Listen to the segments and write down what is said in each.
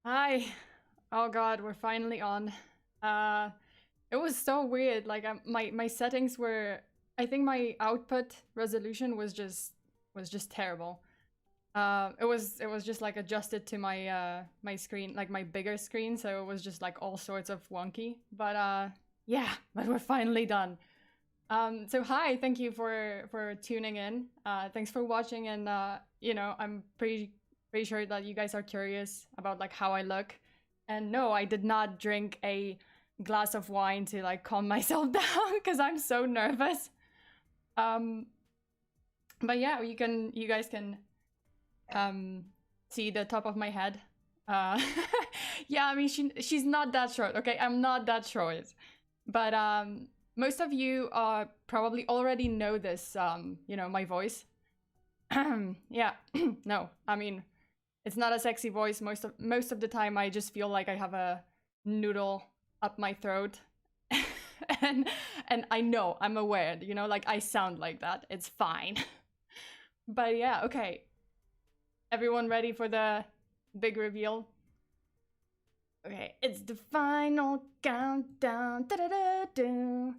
Hi. Oh god, we're finally on. Uh it was so weird. Like my settings were, I think my output resolution was just terrible. It was just like adjusted to my screen, like my bigger screen, so it was just like all sorts of wonky. But yeah, but we're finally done. So hi, thank you for tuning in. Thanks for watching, and I'm pretty sure that you guys are curious about like how I look. And no, I did not drink a glass of wine to like calm myself down because I'm so nervous. Um, but yeah, you guys can um see the top of my head. Uh, yeah, I mean she's not that short. Okay, I'm not that short, but most of you probably already know this. My voice. Yeah, no, I mean it's not a sexy voice. Most of the time, I just feel like I have a noodle up my throat, and I know, I'm aware. Like I sound like that. It's fine. But yeah, okay. Everyone ready for the big reveal? Okay, it's the final countdown. Da-da-da-do.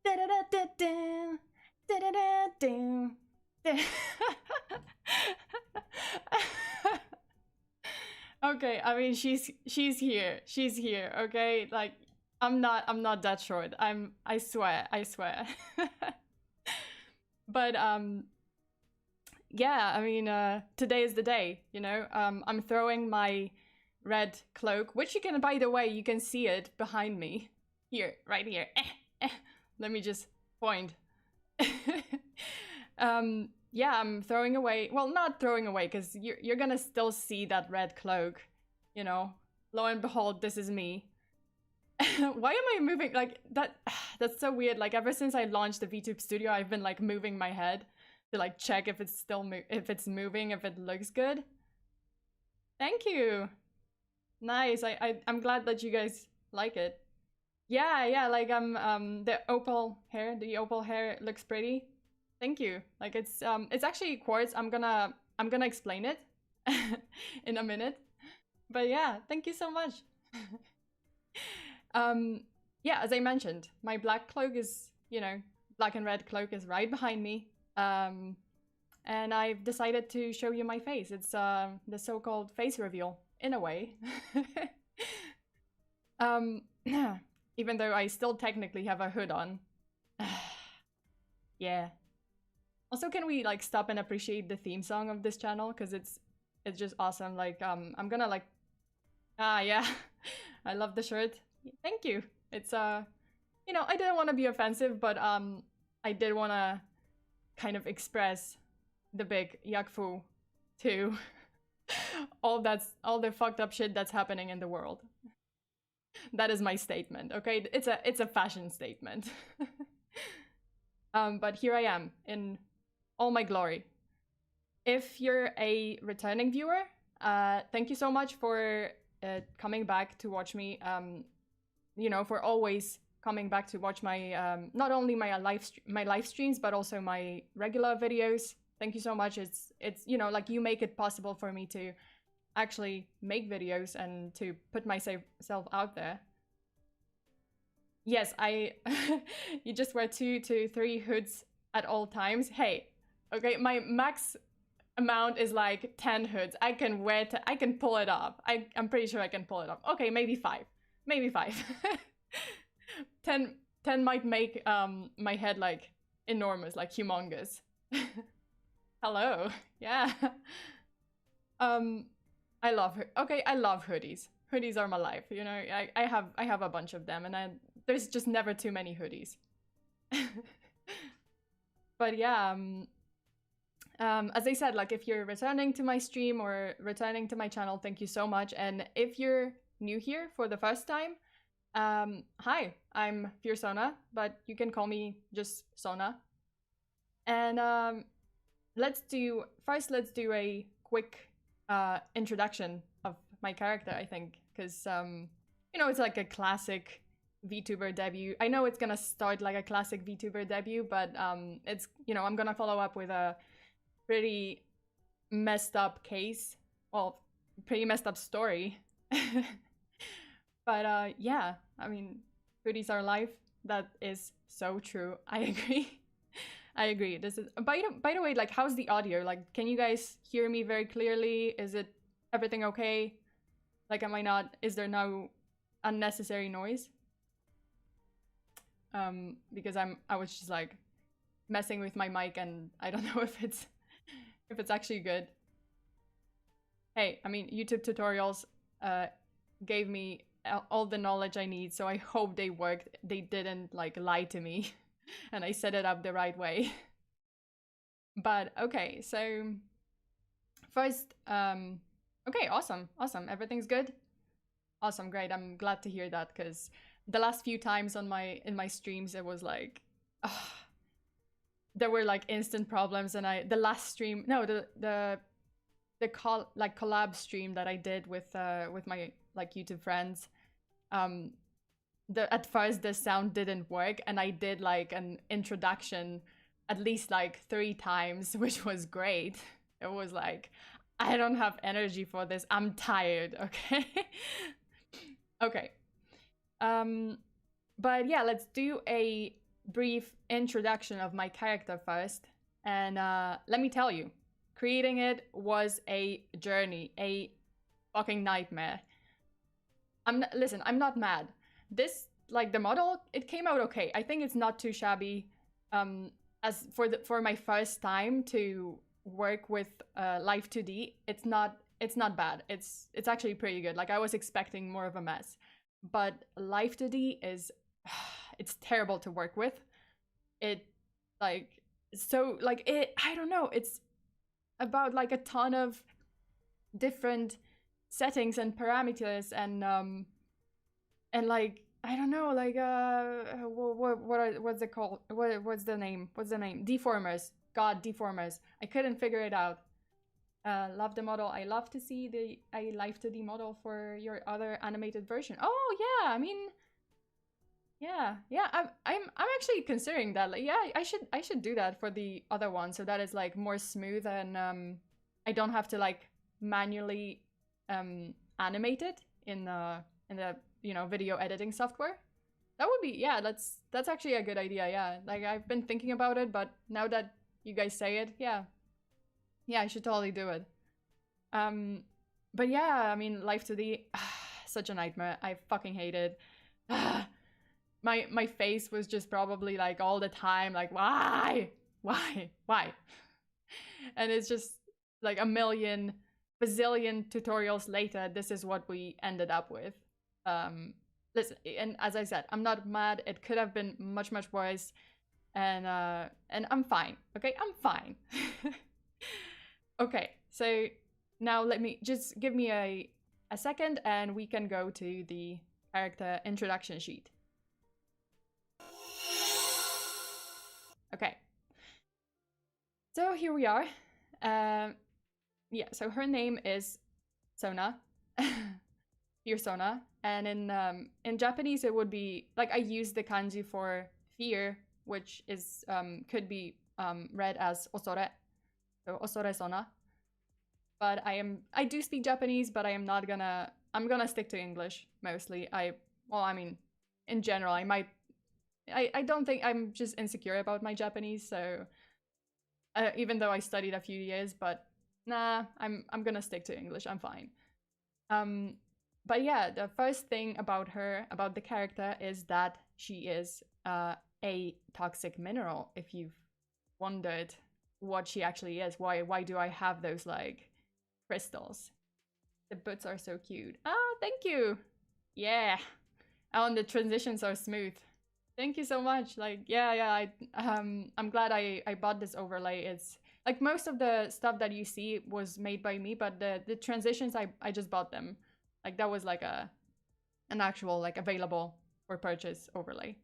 Da-da-da-da-do. Da-da-da-do. Okay, I mean she's here. She's here, okay? Like I'm not that short. I swear, I swear. But yeah, I mean today is the day, I'm throwing my red cloak, which you can, by the way, you can see it behind me. Here, right here. Let me just point. Yeah, I'm throwing away, well, not throwing away, because you're gonna still see that red cloak, lo and behold, this is me. Why am I moving like that? That's so weird. Like ever since I launched the VTube studio, I've been like moving my head to like check if it's still if it's moving, if it looks good. Thank you. Nice. I'm glad that you guys like it. Yeah, like the opal hair looks pretty. Thank you. Like it's actually quartz. I'm gonna explain it in a minute. But yeah, thank you so much. um yeah, as I mentioned, my black cloak is, black and red cloak is right behind me. And I've decided to show you my face. It's the so-called face reveal in a way. um Even though I still technically have a hood on. Yeah. Also, can we like stop and appreciate the theme song of this channel, because it's just awesome. Like I'm gonna like yeah. I love the shirt. Thank you. It's I didn't want to be offensive, but I did want to kind of express the big yakfu to all the fucked up shit that's happening in the world. That is my statement, okay? It's a fashion statement. But here I am in all my glory. If you're a returning viewer, thank you so much for coming back to watch me. For always coming back to watch my not only my live streams, but also my regular videos. Thank you so much. It's like you make it possible for me to actually make videos and to put myself out there. Yes, you just wear 2 to 3 hoods at all times. Hey, okay, my max amount is like 10 hoods. I can I can pull it off. I'm pretty sure I can pull it off. Okay, maybe 5. Maybe 5. 10 might make my head like enormous, like humongous. Hello. Yeah. I love hoodies. Hoodies are my life. I have a bunch of them, and there's just never too many hoodies. But yeah, as I said, like if you're returning to my stream or returning to my channel, thank you so much. And if you're new here for the first time, hi, I'm FEARSONA, but you can call me just Sona. And let's do a quick introduction of my character, I think, because it's like a classic VTuber debut. I know it's gonna start like a classic VTuber debut, but it's I'm gonna follow up with a pretty messed up case, well, pretty messed up story. But yeah, I mean, hoodies are life. That is so true. I agree. I agree. This is by the way, like, how's the audio? Like, can you guys hear me very clearly? Is it everything okay? Like, am I not? Is there no unnecessary noise? Because I was just like messing with my mic, and I don't know if it's actually good. Hey, I mean, YouTube tutorials gave me all the knowledge I need, so I hope they worked. They didn't like lie to me, and I set it up the right way. But okay, so first, okay, awesome, everything's good. Awesome, great. I'm glad to hear that, because the last few times in my streams, it was like, there were like instant problems, and the last stream, no, the collab stream that I did with my like YouTube friends, at first the sound didn't work, and I did like an introduction at least like 3 times, which was great. It was like, I don't have energy for this. I'm tired, okay? Okay. But yeah, let's do a brief introduction of my character first. And let me tell you, creating it was a journey, a fucking nightmare. Listen, I'm not mad. This, like, the model, it came out okay. I think it's not too shabby. As for my first time to work with Live 2D, it's not bad. It's actually pretty good. Like, I was expecting more of a mess, but Live 2D is it's terrible to work with. It like so like it I don't know. It's about like a ton of different settings and parameters, and like, I don't know, like what's it called? What's the name? Deformers. God, deformers. I couldn't figure it out. Love the model. I love to see the Live 2D model for your other animated version. Oh yeah, I mean, yeah. I'm actually considering that. Like, yeah, I should do that for the other one, so that is like more smooth, and I don't have to like manually animate it in the video editing software. That would be, yeah, that's actually a good idea. Yeah, like, I've been thinking about it, but now that you guys say it, yeah, I should totally do it. But yeah, I mean, Live 2D, such a nightmare. I fucking hate it. My face was just probably like all the time like, why? And it's just like a million bazillion tutorials later, this is what we ended up with. Listen, and as I said, I'm not mad. It could have been much worse, and I'm fine. Okay, I'm fine. Okay, so now give me a second, and we can go to the character introduction sheet. Okay, so here we are. Yeah, so her name is Sona. FEARSONA, and in Japanese it would be like, I use the kanji for fear, which is could be read as osore, so osore Sona. But I do speak Japanese, but I'm gonna stick to English mostly. I mean, in general, I don't think, I'm just insecure about my Japanese, so even though I studied a few years, but nah, I'm gonna stick to English. I'm fine. But yeah, the first thing about the character, is that she is a toxic mineral. If you've wondered what she actually is, why do I have those like crystals? The boots are so cute. Oh, thank you. Yeah. Oh, and the transitions are smooth. Thank you so much. Like, yeah, I'm glad I bought this overlay. It's like, most of the stuff that you see was made by me, but the transitions, I just bought them. Like, that was like an actual like available for purchase overlay.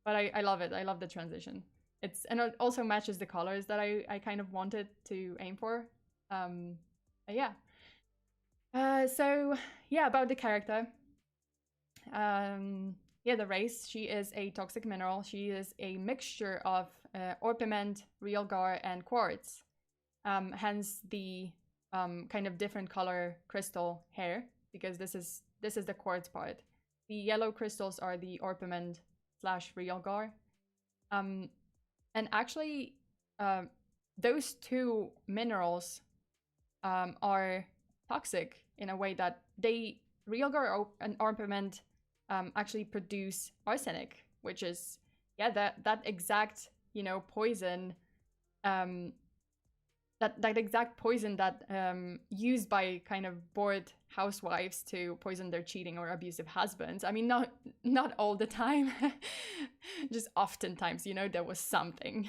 But I love it. I love the transition. And it also matches the colors that I kind of wanted to aim for. Yeah. So yeah, about the character. Yeah, the race. She is a toxic mineral. She is a mixture of orpiment, real gar, and quartz. Hence the kind of different color crystal hair. because this is the quartz part. The yellow crystals are the orpiment slash realgar. And actually, those two minerals are toxic in a way that realgar and orpiment actually produce arsenic, which is, yeah, that exact, you know, poison, that exact poison that used by kind of bored housewives to poison their cheating or abusive husbands. I mean, not all the time, just oftentimes, you know, there was something.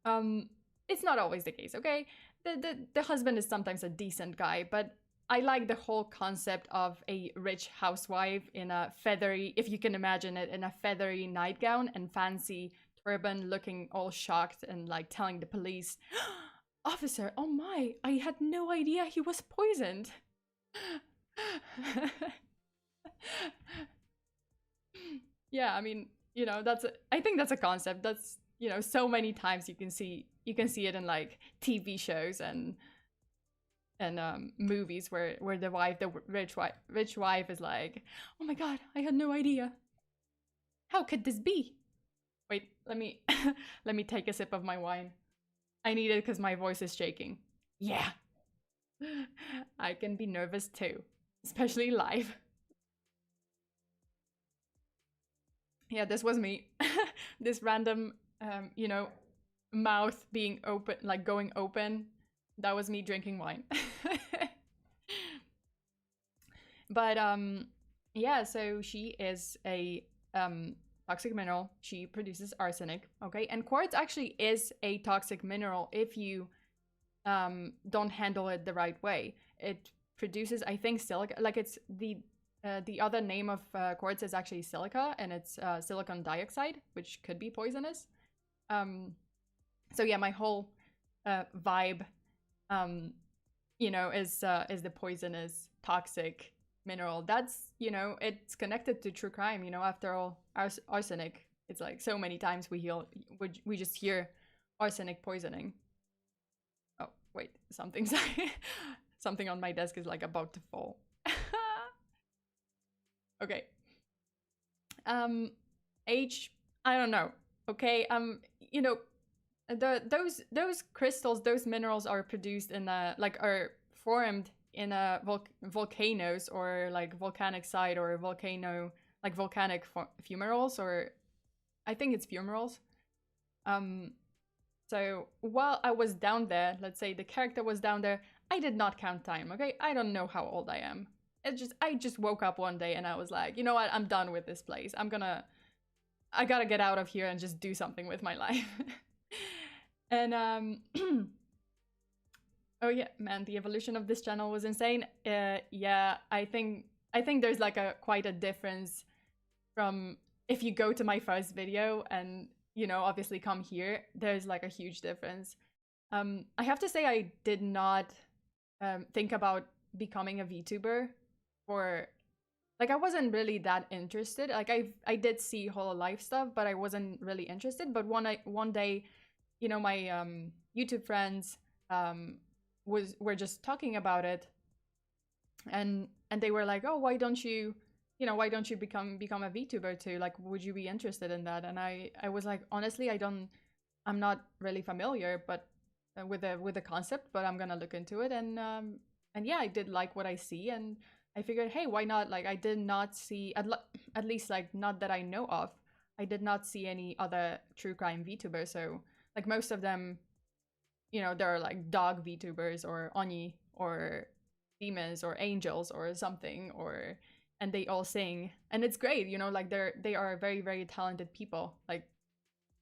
It's not always the case, okay? The husband is sometimes a decent guy, but I like the whole concept of a rich housewife in a feathery, if you can imagine it, in a feathery nightgown and fancy turban, looking all shocked and like telling the police, "Officer, oh my, I had no idea he was poisoned." Yeah, I mean, you know, I think that's a concept that's, you know, so many times you can see it in like TV shows and movies where the rich wife is like, "Oh my god, I had no idea. How could this be?" Wait, let me let me take a sip of my wine. I need it because my voice is shaking. Yeah, I can be nervous too, especially live. Yeah, this was me. This random, you know, mouth being open, like going open. That was me drinking wine. But yeah, so she is a toxic mineral. She produces arsenic, okay? And quartz actually is a toxic mineral if you don't handle it the right way. It produces, I think, silica. Like, it's the other name of quartz is actually silica, and it's silicon dioxide, which could be poisonous. So yeah, my whole vibe, you know, is the poisonous, toxic mineral. That's, you know, it's connected to true crime. You know, after all, arsenic. It's like so many times we just hear arsenic poisoning. Oh wait, something's something on my desk is like about to fall. Okay. Age, I don't know. Okay. You know, those crystals, those minerals are produced in are formed in volcanoes or like volcanic site or volcano, like volcanic fumaroles, or I think it's fumaroles. So while I was down there, let's say the character was down there, I did not count time. Okay, I don't know how old I am. I just woke up one day and I was like, you know what, I'm done with this place. I gotta get out of here and just do something with my life. And oh yeah, man, the evolution of this channel was insane. Yeah, I think there's like quite a difference from if you go to my first video and, you know, obviously come here. There's like a huge difference. I have to say I did not think about becoming a VTuber, or like I wasn't really that interested. Like I did see Hololive stuff, but I wasn't really interested. But one day, you know, my YouTube friends were just talking about it, and they were like, "Oh, why don't you become a VTuber too? Like, would you be interested in that?" And I was like, honestly, I'm not really familiar, but with the concept, but I'm gonna look into it. And yeah, I did like what I see, and I figured, hey, why not? Like, I did not see, at least like not that I know of, I did not see any other true crime VTubers. So like most of them, you know, there are like dog VTubers or Oni or demons or angels or something, or and they all sing, and it's great, you know, like they are very, very talented people. Like,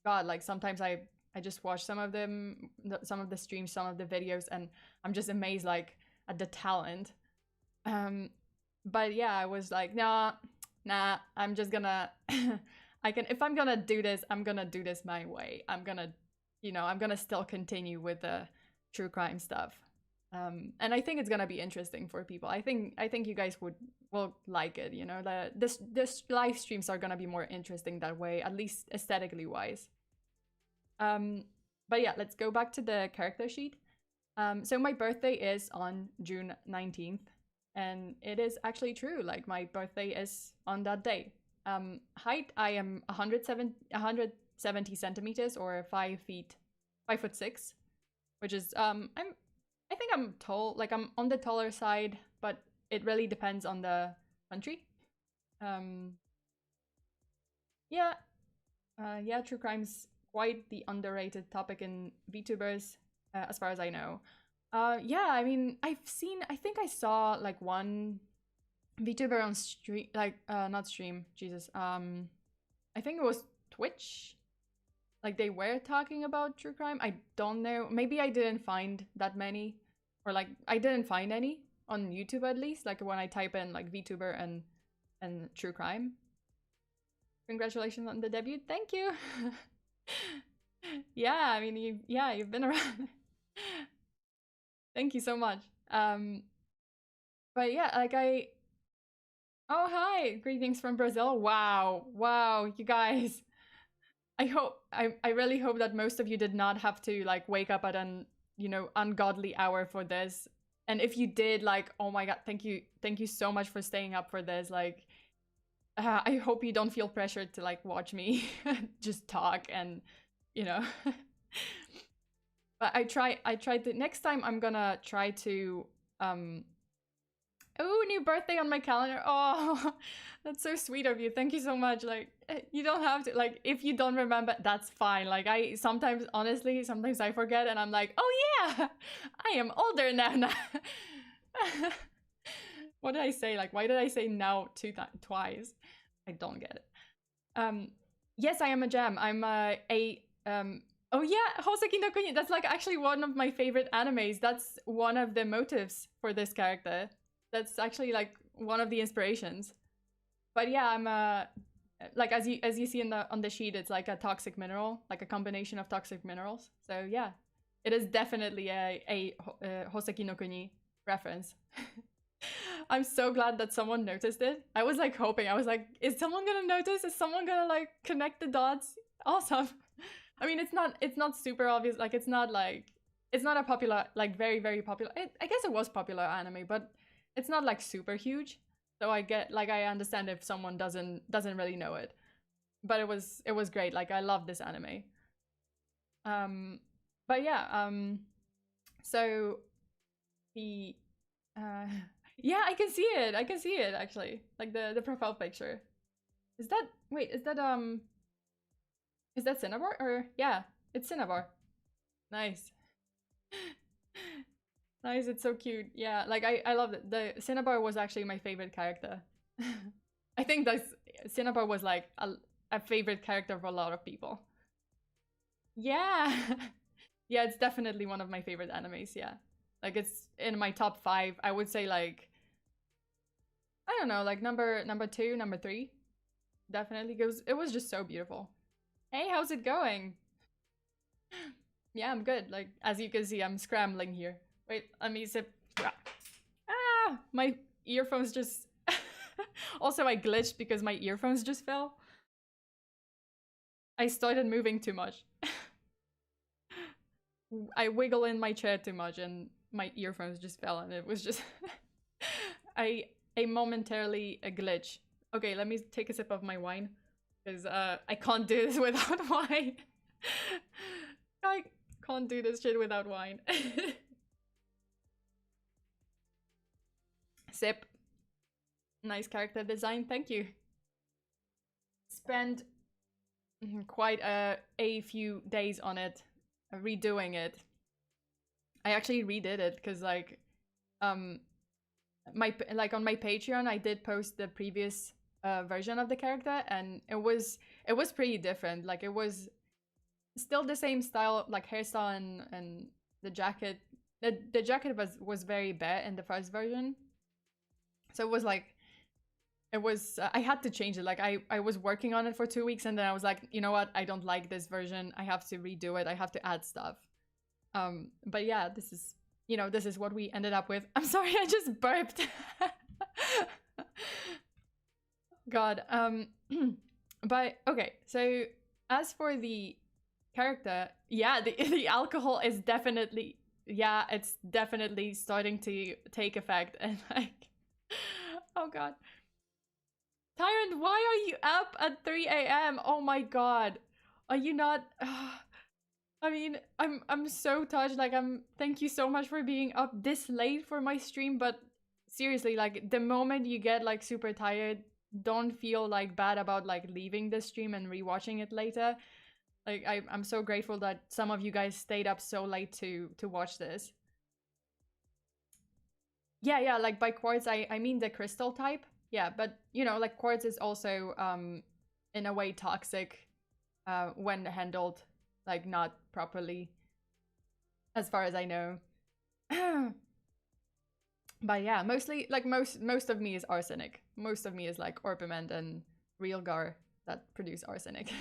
god, like sometimes I just watch some of them, some of the streams, some of the videos, and I'm just amazed like at the talent. But yeah, I was like, nah, I'm just gonna if I'm gonna do this, I'm gonna do this my way. I'm gonna still continue with the true crime stuff. And I think it's gonna be interesting for people. I think you guys will like it, you know. This live streams are gonna be more interesting that way, at least aesthetically wise. But yeah, let's go back to the character sheet. So my birthday is on June 19th. And it is actually true. Like, my birthday is on that day. Height, I am 170 centimeters, or 5'6", which is I think I'm tall. Like, I'm on the taller side, but it really depends on the country. Yeah, yeah, true crime's quite the underrated topic in VTubers, as far as I know. Yeah, I mean, I think I saw like one VTuber on stream, like, not stream, Jesus. I think it was Twitch. Like, they were talking about true crime. I don't know. Maybe I didn't find that many, or like I didn't find any on YouTube, at least. Like, when I type in like VTuber and true crime. Congratulations on the debut. Thank you. Yeah, I mean, you've been around. Thank you so much. But yeah, like oh, hi, greetings from Brazil. Wow, you guys. I really hope that most of you did not have to like wake up at an, ungodly hour for this. And if you did, like, oh my god, thank you so much for staying up for this. Like, I hope you don't feel pressured to like watch me just talk and, But I tried to, next time I'm gonna try to, oh, new birthday on my calendar. Oh, that's so sweet of you. Thank you so much. Like, you don't have to, like, if you don't remember, that's fine. Like, honestly, sometimes I forget and I'm like, oh yeah, I am older now. What did I say? Like, why did I say now twice? I don't get it. Yes, I am a gem. I'm oh yeah, Hoseki no Kuni. That's like actually one of my favorite animes. That's one of the motives for this character. That's actually like one of the inspirations. But yeah, I'm like, as you see on the sheet, it's like a toxic mineral, like a combination of toxic minerals. So yeah, it is definitely a Hoseki no Kuni reference. I'm so glad that someone noticed it. I was like hoping. I was like, is someone gonna notice? Is someone gonna like connect the dots? Awesome. I mean, it's not super obvious. Like, it's not a popular, like, very, very popular. I guess it was popular anime, but it's not like super huge. So I understand if someone doesn't really know it. But it was great. Like, I love this anime. But yeah, so the yeah, I can see it. I can see it actually. Like the profile picture. Is that is that Cinnabar? Or yeah, it's Cinnabar. Nice. Nice, it's so cute. Yeah, like I love it. The Cinnabar was actually my favorite character. I think Cinnabar was like a favorite character for a lot of people. Yeah. Yeah, it's definitely one of my favorite animes, yeah. Like, it's in my top 5. I would say, like, I don't know, like number 2, number 3. Definitely, because it was just so beautiful. Hey, how's it going? Yeah, I'm good. Like, as you can see, I'm scrambling here. Wait, let me sip. Ah, my earphones just... Also, I glitched because my earphones just fell. I started moving too much. I wiggle in my chair too much and my earphones just fell, and it was just... a momentarily a glitch. Okay, let me take a sip of my wine, because I can't do this without wine. I can't do this shit without wine. Sip. Nice character design, thank you. Spent quite a few days on it, redoing it. I actually redid it because, like, on my Patreon, I did post the previous version of the character, and it was pretty different. Like, it was still the same style, like hairstyle and the jacket. The jacket was very bare in the first version, so it was like, I had to change it. Like, I was working on it for 2 weeks, and then I was like, you know what, I don't like this version, I have to redo it, I have to add stuff. But yeah, this is what we ended up with. I'm sorry, I just burped. God. But okay, so as for the character, yeah, the alcohol is definitely, yeah, it's definitely starting to take effect, and like, Oh god. Tyrant, why are you up at 3 a.m.? Oh my god. Are you not I mean, I'm so touched. Like thank you so much for being up this late for my stream, but seriously, like the moment you get like super tired, don't feel like bad about like leaving the stream and rewatching it later. Like I'm so grateful that some of you guys stayed up so late to watch this. Yeah, like by quartz I mean the crystal type. Yeah, but you know, like quartz is also in a way toxic when handled like not properly, as far as I know. But yeah, mostly like most of me is arsenic. Most of me is like orpiment and real gar that produce arsenic.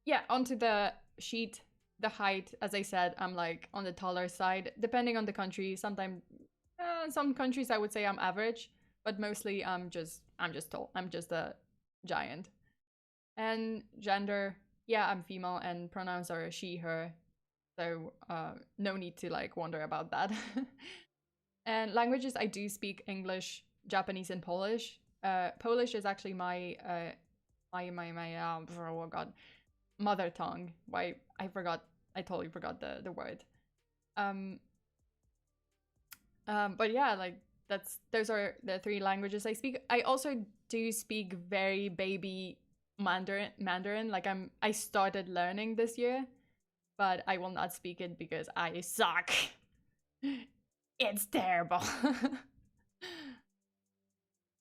Yeah, onto the sheet, the height. As I said, I'm like on the taller side, depending on the country. Sometimes, some countries I would say I'm average, but mostly I'm just tall. I'm just a giant. And gender, yeah, I'm female, and pronouns are she, her. So no need to like wonder about that. And languages, I do speak English, Japanese, and Polish. Polish is actually my oh god, mother tongue. Why I forgot? I totally forgot the word. But yeah, like those are the three languages I speak. I also do speak very baby Mandarin. Like I started learning this year, but I will not speak it because I suck. It's terrible.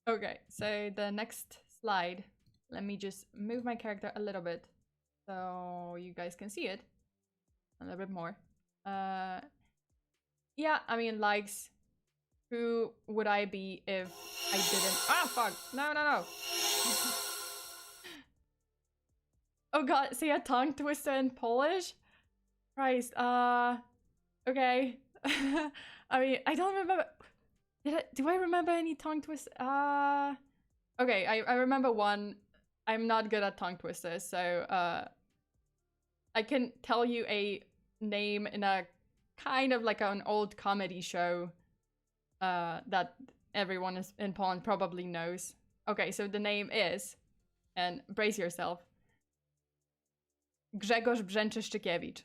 Okay, so the next slide. Let me just move my character a little bit so you guys can see it a little bit more. Yeah, I mean, likes. Who would I be if I didn't? Ah, fuck! No! Oh god, say a tongue twister in Polish? Christ, okay. I mean, I don't remember. Do I remember any tongue twist? Okay, I remember one. I'm not good at tongue twisters, so I can tell you a name in a kind of like an old comedy show that everyone in Poland probably knows. Okay, so the name is, and brace yourself, Grzegorz Brzęczyszczykiewicz.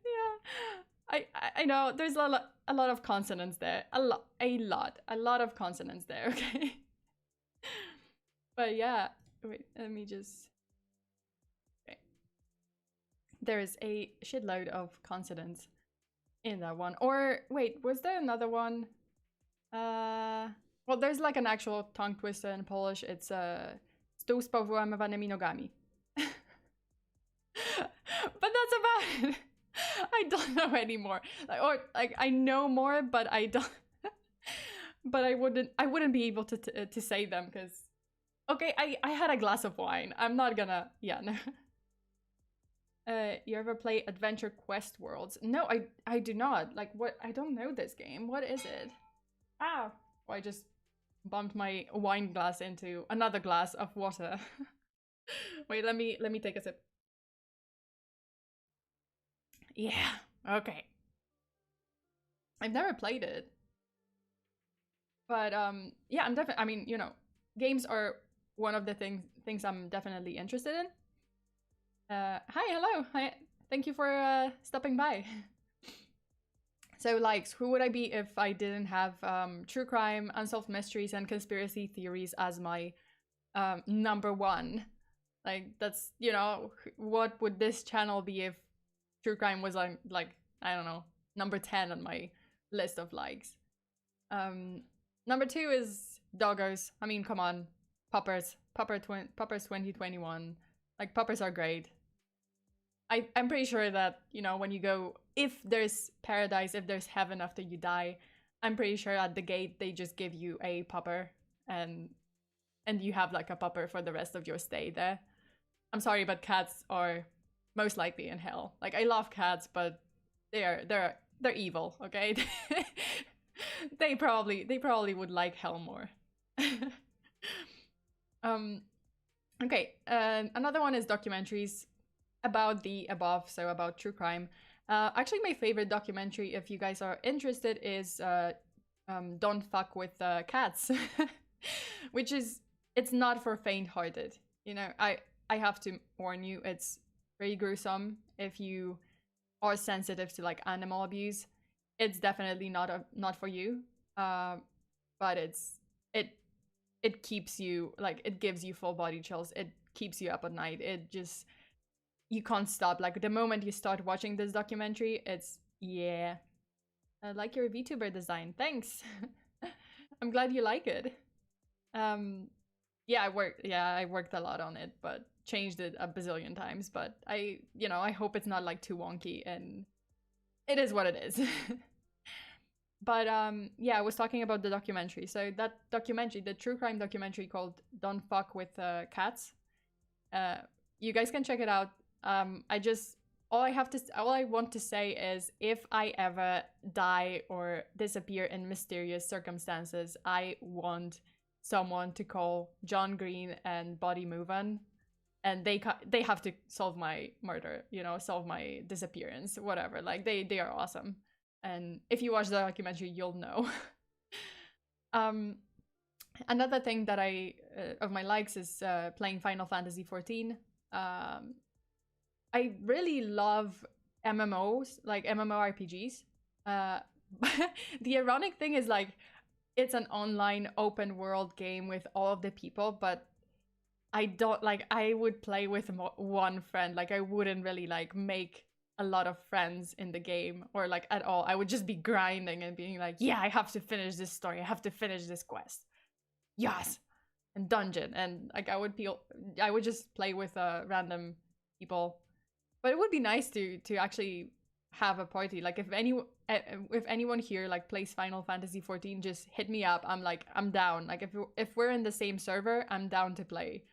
Yeah, I know there's a lot of consonants there, a lot of consonants there. Okay, but yeah, wait, let me just. Okay, there is a shitload of consonants in that one. Or wait, was there another one? Well, there's like an actual tongue twister in Polish. It's stół z powyłamywanymi nogami. But that's about it. I don't know anymore. Or like I know more, but I don't. But I wouldn't be able to say them because. Okay, I had a glass of wine. I'm not gonna. Yeah, no. You ever play Adventure Quest Worlds? No, I do not. Like what? I don't know this game. What is it? Ah, oh, I just bumped my wine glass into another glass of water. Wait, let me take a sip. Yeah, okay. I've never played it. But yeah, I'm definitely, I mean, you know, games are one of the things I'm definitely interested in. Hi, hello. Hi. Thank you for stopping by. So, likes, who would I be if I didn't have true crime, unsolved mysteries, and conspiracy theories as my number one? Like, that's, you know, what would this channel be if true crime was like I don't know, number 10 on my list of likes? Number 2 is doggos. I mean, come on, puppers 2021. Like, puppers are great. I'm pretty sure that, you know, when you go, if there's paradise, if there's heaven after you die, I'm pretty sure at the gate they just give you a pupper and you have like a pupper for the rest of your stay there. I'm sorry, but cats are most likely in hell. Like, I love cats, but they're evil, okay? they probably would like hell more. Okay, another one is documentaries about the above, so about true crime. Actually, my favorite documentary, if you guys are interested, is Don't Fuck with Cats, which is, it's not for faint-hearted. You know, I have to warn you, it's very gruesome. If you are sensitive to like animal abuse, it's definitely not for you. Uh, but it it keeps you, like, it gives you full body chills. It keeps you up at night. It just, you can't stop. Like the moment you start watching this documentary, it's, yeah, I like your VTuber design. Thanks. I'm glad you like it. Um, yeah, I worked a lot on it, but changed it a bazillion times. But I hope it's not like too wonky, and it is what it is. But yeah, I was talking about the documentary. So that documentary, the true crime documentary called "Don't Fuck with Cats," uh, you guys can check it out. I just, all I want to say is, if I ever die or disappear in mysterious circumstances, I want someone to call John Green and Body Movan, and they have to solve my murder, solve my disappearance, whatever. Like they are awesome, and if you watch the documentary, you'll know. um, Another thing that I of my likes is playing Final Fantasy 14. I really love MMOs, like MMORPGs. Uh, the ironic thing is, like, it's an online open world game with all of the people, but I don't, like, I would play with one friend. Like, I wouldn't really like make a lot of friends in the game, or like at all. I would just be grinding and being like, yeah, I have to finish this story. I have to finish this quest. Yes. And dungeon. And like I would just play with random people. But it would be nice to actually have a party. Like if anyone here like plays Final Fantasy 14, just hit me up. I'm down. Like if we're in the same server, I'm down to play.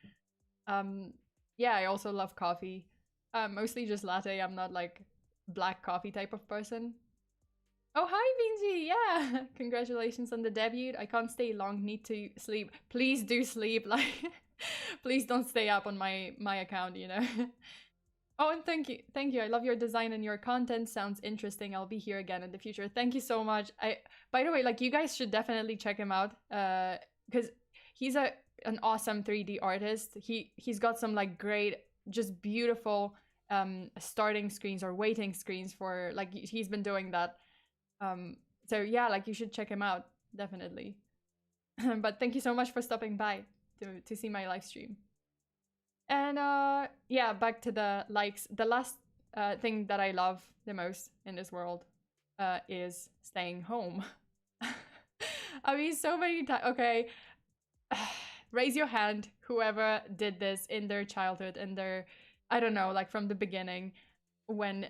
Yeah, I also love coffee. Mostly just latte. I'm not like black coffee type of person. Oh, hi, Vinci. Yeah, congratulations on the debut. I can't stay long. Need to sleep. Please do sleep. Like, please don't stay up on my account. Oh, and thank you. I love your design and your content. Sounds interesting. I'll be here again in the future. Thank you so much. By the way, like, you guys should definitely check him out. Because he's an awesome 3D artist. He's got some like great, just beautiful starting screens or waiting screens for, like, he's been doing that. So yeah, like, you should check him out, definitely. But thank you so much for stopping by to see my live stream. And yeah, back to the likes. The last thing that I love the most in this world is staying home. I mean, so many times. Okay, raise your hand, whoever did this in their childhood, in their, I don't know, like from the beginning, when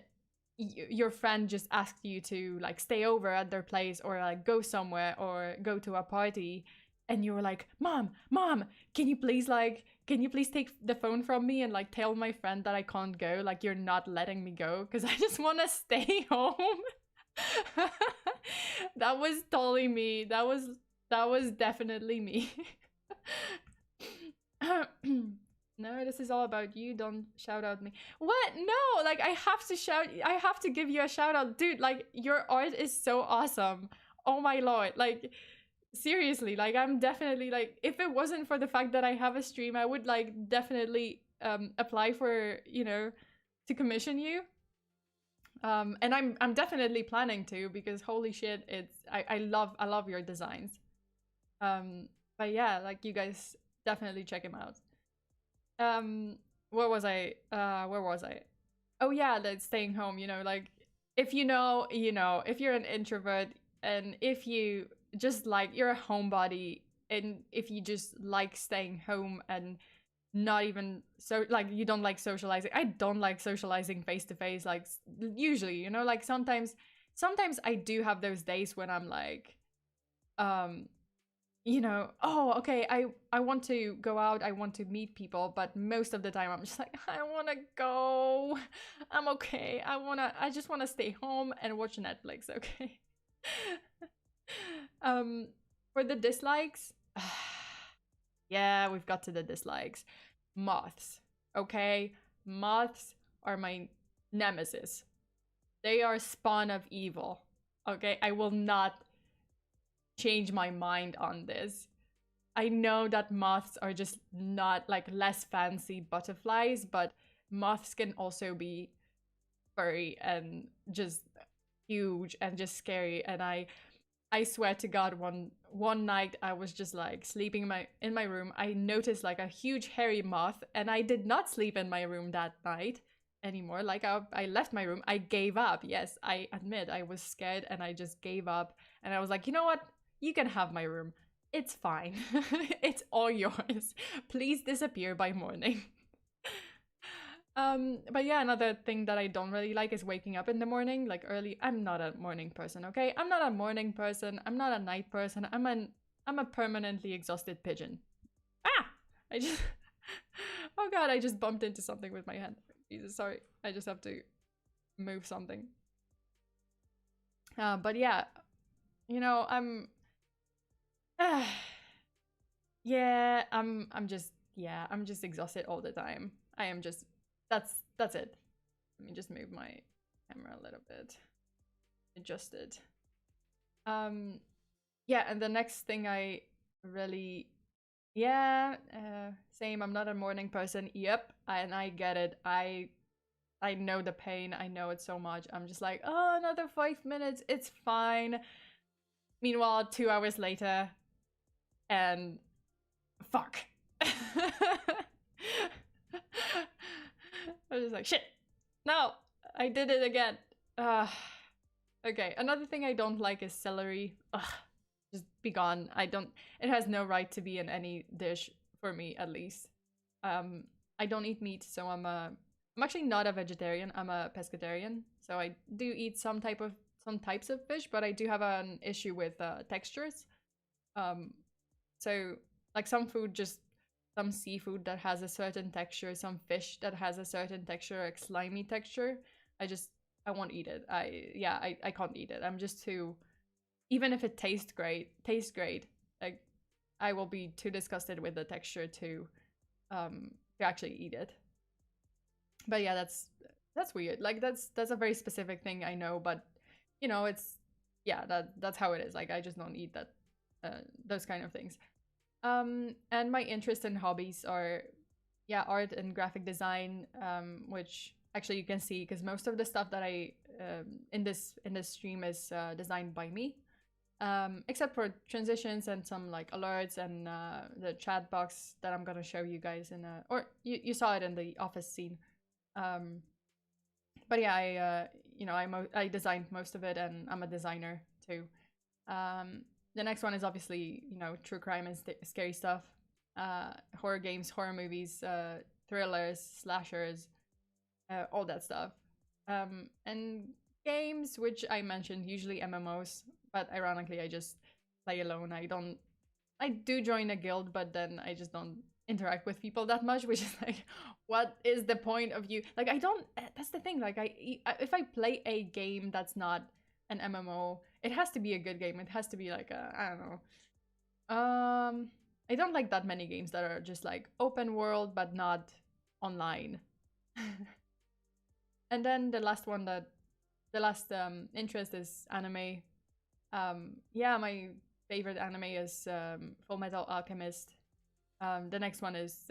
your friend just asked you to like stay over at their place, or like go somewhere, or go to a party, and you were like, mom, can you please take the phone from me and like tell my friend that I can't go, like, you're not letting me go because I just want to stay home. That was totally me. That was definitely me. No, this is all about you. Don't shout out me. What? No, like, I have to give you a shout out. Dude, like, your art is so awesome. Oh my lord. Like, seriously, like, I'm definitely, like, if it wasn't for the fact that I have a stream, I would like definitely apply for, to commission you. And I'm definitely planning to, because holy shit, I love your designs. But yeah, like, you guys definitely check him out. Where was I? Oh yeah, like, staying home, like, if if you're an introvert, and if you just like, you're a homebody, and if you just like staying home and not even, so like, you don't like socializing. I don't like socializing face to face, like, usually, like, sometimes I do have those days when I'm like, oh, okay, I want to go out, I want to meet people, but most of the time I'm just like, I want to go, I'm okay, I just want to stay home and watch Netflix, okay? For the dislikes, yeah, we've got to the dislikes. Moths, okay? Moths are my nemesis. They are spawn of evil. Okay, I will not change my mind on this. I know that moths are just not like less fancy butterflies, but moths can also be furry and just huge and just scary. And I swear to God, one night I was just like sleeping in my room. I noticed like a huge hairy moth, and I did not sleep in my room that night anymore. Like I left my room. I gave up. Yes, I admit I was scared and I just gave up. And I was like, you know what? You can have my room. It's fine. It's all yours. Please disappear by morning. But yeah, another thing that I don't really like is waking up in the morning, like early. I'm not a morning person, okay? I'm not a morning person. I'm not a night person. I'm a permanently exhausted pigeon. Ah! I just Oh god, I just bumped into something with my hand. Jesus, sorry. I just have to move something. But yeah, you know, yeah, I'm just exhausted all the time. I am just that's it. Let me just move my camera a little bit. Adjust it. Yeah, and the next thing I really yeah, same. I'm not a morning person. Yep, and I get it. I know the pain. I know it so much. I'm just like, oh, another 5 minutes. It's fine. Meanwhile, 2 hours later, and fuck. I was just like, shit. No, I did it again. Okay, another thing I don't like is celery. Ugh, just be gone. It has no right to be in any dish for me, at least. I don't eat meat, so I'm actually not a vegetarian. I'm a pescatarian, so I do eat some types of fish, but I do have an issue with textures. So like some seafood that has a certain texture, some fish that has a certain texture, like slimy texture, I won't eat it. I can't eat it. I'm just too, even if it tastes great, like I will be too disgusted with the texture to actually eat it. But yeah, that's weird. Like that's a very specific thing, I know, but you know, that's how it is. Like I just don't eat those kind of things. And my interest in hobbies are, yeah, art and graphic design, which actually you can see because most of the stuff that I in this stream is designed by me, except for transitions and some like alerts and the chat box that I'm gonna show you guys or you saw it in the office scene. But yeah, I designed most of it, and I'm a designer too. The next one is obviously, true crime and scary stuff, horror games, horror movies, thrillers, slashers, all that stuff. And games, which I mentioned, usually MMOs, but ironically, I just play alone. I do join a guild, but then I just don't interact with people that much, which is like, what is the point of you? Like, that's the thing. Like, if I play a game that's not an MMO, it has to be a good game. It has to be like I don't know. I don't like that many games that are just like open world but not online. And then the last interest is anime. Yeah, my favorite anime is Full Metal Alchemist. The next one is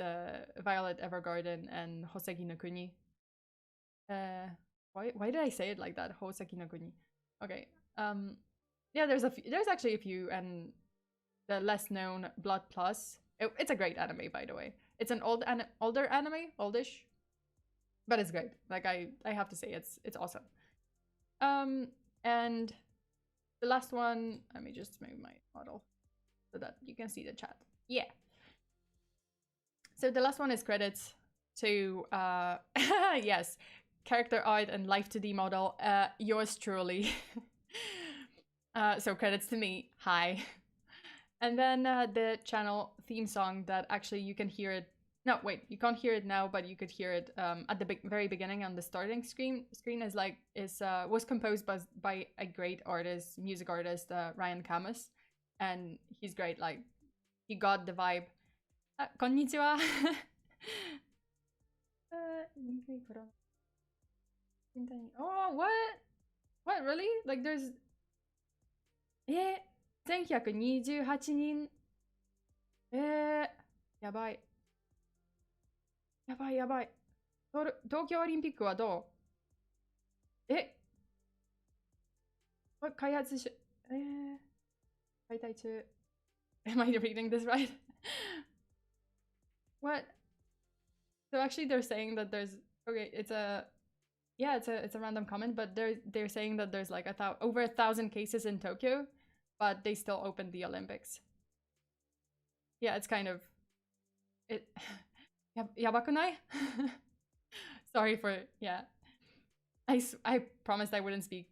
Violet Evergarden and Hoseki no Kuni. Why did I say it like that? Hoseki no Kuni. Okay. Yeah, there's actually a few, and the less known Blood Plus. It's a great anime, by the way. It's an older anime, oldish, but it's great. Like I have to say, it's awesome. And the last one, let me just move my model so that you can see the chat. Yeah. So the last one is credits to yes, character art and life 2D model. Yours truly. So credits to me. Hi. And then the channel theme song that actually you can hear it. No, wait, you can't hear it now, but you could hear it at the very beginning on the starting screen. Was composed by a great artist, music artist, Ryan Camus, and he's great. Like he got the vibe. Konnichiwa. Oh, what? What, really? Like, there's... 1128人。やばい。やばいやばい。東京オリンピックはどう？これ開発し、解体中。Am I reading this right? What? So actually they're saying that there's, okay, it's a random comment, but they're saying that there's like over 1,000 cases in Tokyo, but they still opened the Olympics. Yeah, it's kind of it. Yabakunai? Sorry for, yeah. I promised I wouldn't speak.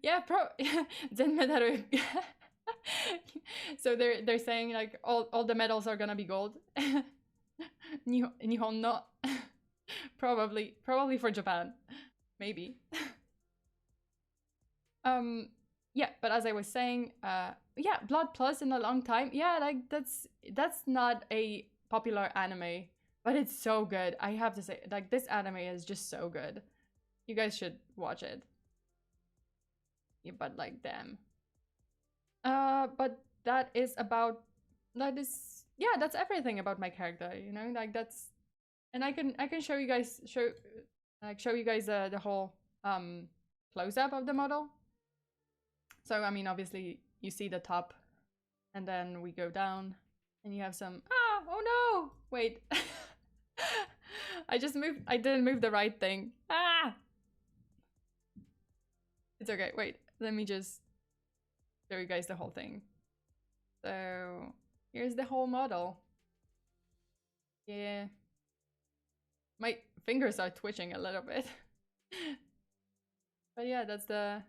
Yeah, Zen medaru. So they're saying like all the medals are gonna be gold. Nihon no. Probably for Japan. Maybe. Yeah, but as I was saying, yeah, Blood Plus in a long time. Yeah, like that's not a popular anime, but it's so good. I have to say, like, this anime is just so good. You guys should watch it. Yeah, but like, damn. But that's everything about my character, you know? Like, that's, and I can show you guys the whole close up of the model. So I mean, obviously you see the top, and then we go down, and you have some, oh no, wait. I didn't move the right thing. It's okay, wait, let me just show you guys the whole thing. So here's the whole model. Yeah. My fingers are twitching a little bit. But yeah, that's the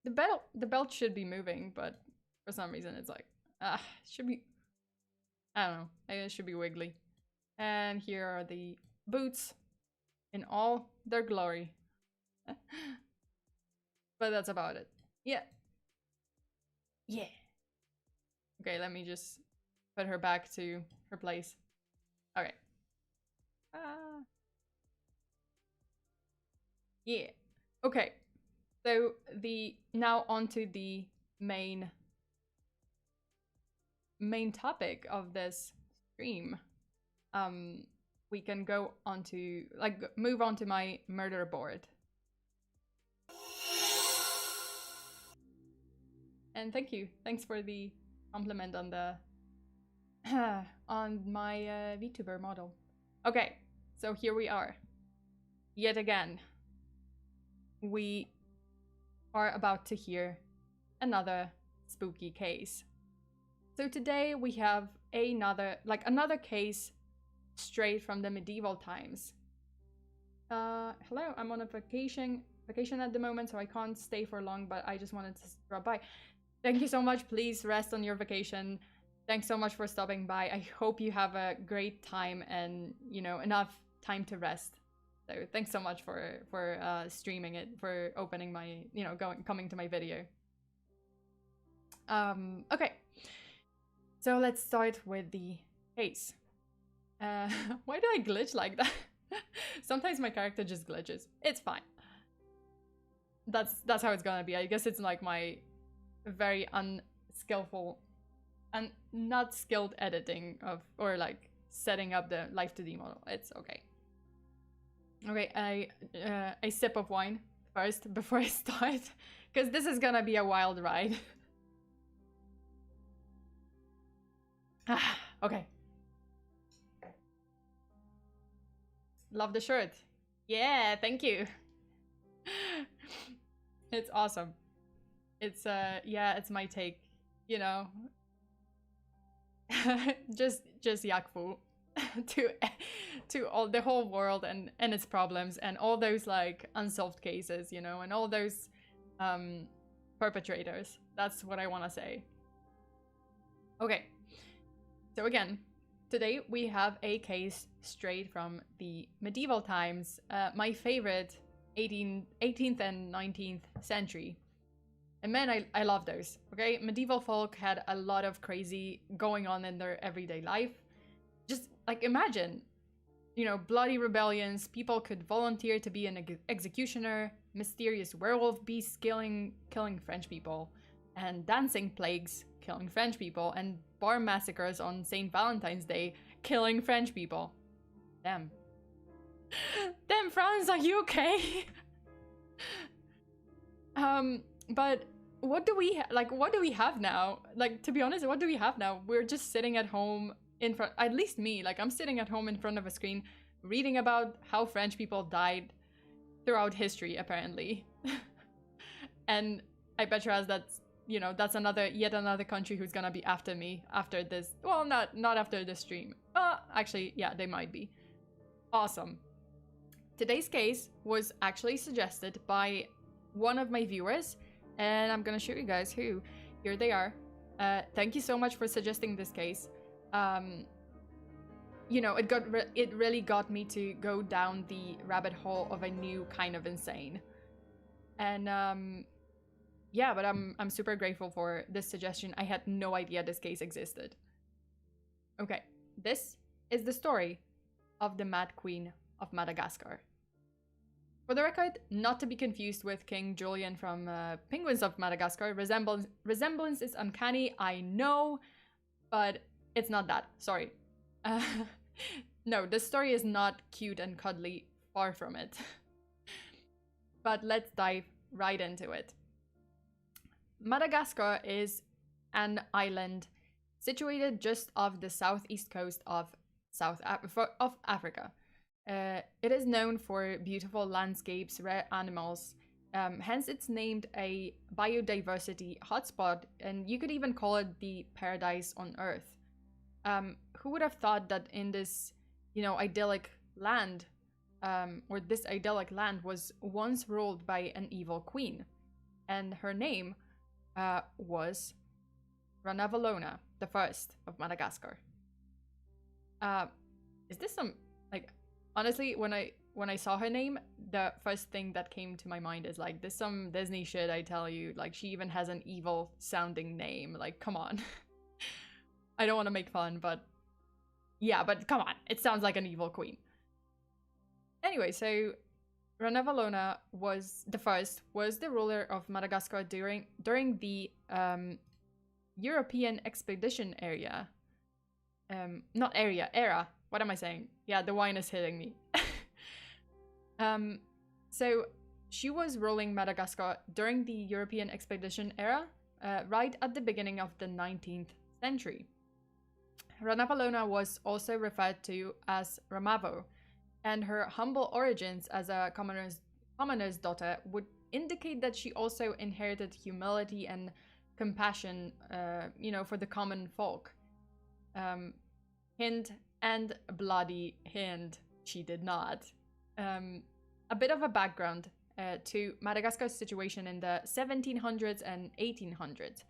belt. The belt should be moving, but for some reason it's like, it should be, I don't know, it should be wiggly. And here are the boots in all their glory. But that's about it. Yeah. Yeah. Okay, let me just put her back to her place. Okay. Yeah. Okay. So now onto the main topic of this stream. We can go on to, like, move on to my murder board. And thanks for the compliment on the on my VTuber model. Okay, so here we are. Yet again, we are about to hear another spooky case. So today we have another case straight from the medieval times. Hello, I'm on a vacation at the moment, so I can't stay for long, but I just wanted to drop by. Thank you so much. Please rest on your vacation. Thanks so much for stopping by. I hope you have a great time and, you know, enough time to rest. So thanks so much for streaming it, for opening my, you know, coming to my video. Okay. So let's start with the case. Why do I glitch like that? Sometimes my character just glitches. It's fine. That's how it's gonna be. I guess it's like my very unskillful and not skilled editing of, or like setting up the life 2D model. It's okay. Okay, a sip of wine first before I start, because this is gonna be a wild ride. Okay. Love the shirt. Yeah, thank you. It's awesome. It's yeah, it's my take, you know. just yakfu to all the whole world and its problems and all those like unsolved cases, you know, and all those perpetrators. That's what I want to say. Okay. So again, today we have a case straight from the medieval times, my favorite 18th and 19th century. And man, I love those, okay? Medieval folk had a lot of crazy going on in their everyday life. Just, like, imagine you know, bloody rebellions, people could volunteer to be an executioner, mysterious werewolf beasts killing French people, and dancing plagues killing French people, and bar massacres on St. Valentine's Day killing French people. Damn. Damn, France, are you okay? But what do we have now? Like, to be honest, what do we have now? We're just sitting at home in front, at least me, like I'm sitting at home in front of a screen reading about how French people died throughout history, apparently. And I bet you that's, you know, that's yet another country who's gonna be after me after this. Well, not after this stream. Actually, yeah, they might be. Awesome. Today's case was actually suggested by one of my viewers, and I'm gonna show you guys who. Here they are. Thank you so much for suggesting this case. You know, it really got me to go down the rabbit hole of a new kind of insane. And yeah, but I'm super grateful for this suggestion. I had no idea this case existed. Okay, this is the story of the Mad Queen of Madagascar. For the record, not to be confused with King Julian from Penguins of Madagascar. Resemblance is uncanny, I know, but it's not that. Sorry. No, this story is not cute and cuddly. Far from it. But let's dive right into it. Madagascar is an island situated just off the southeast coast of Africa. It is known for beautiful landscapes, rare animals, hence it's named a biodiversity hotspot, and you could even call it the paradise on Earth. Who would have thought that in this, you know, idyllic land, or this idyllic land was once ruled by an evil queen, and her name was Ranavalona I of Madagascar. Is this some, like, honestly, when I saw her name, the first thing that came to my mind is like, this some Disney shit, I tell you. Like, she even has an evil sounding name. Like, come on. I don't want to make fun, but yeah, but come on, it sounds like an evil queen. Anyway, so Ranavalona was the ruler of Madagascar during the European expedition era. Era. What am I saying? Yeah, the wine is hitting me. So she was ruling Madagascar during the European expedition era, right at the beginning of the 19th century. Ranavalona was also referred to as Ramavo, and her humble origins as a commoner's daughter would indicate that she also inherited humility and compassion, you know, for the common folk. Hint, and bloody hint, she did not. A bit of a background to Madagascar's situation in the 1700s and 1800s.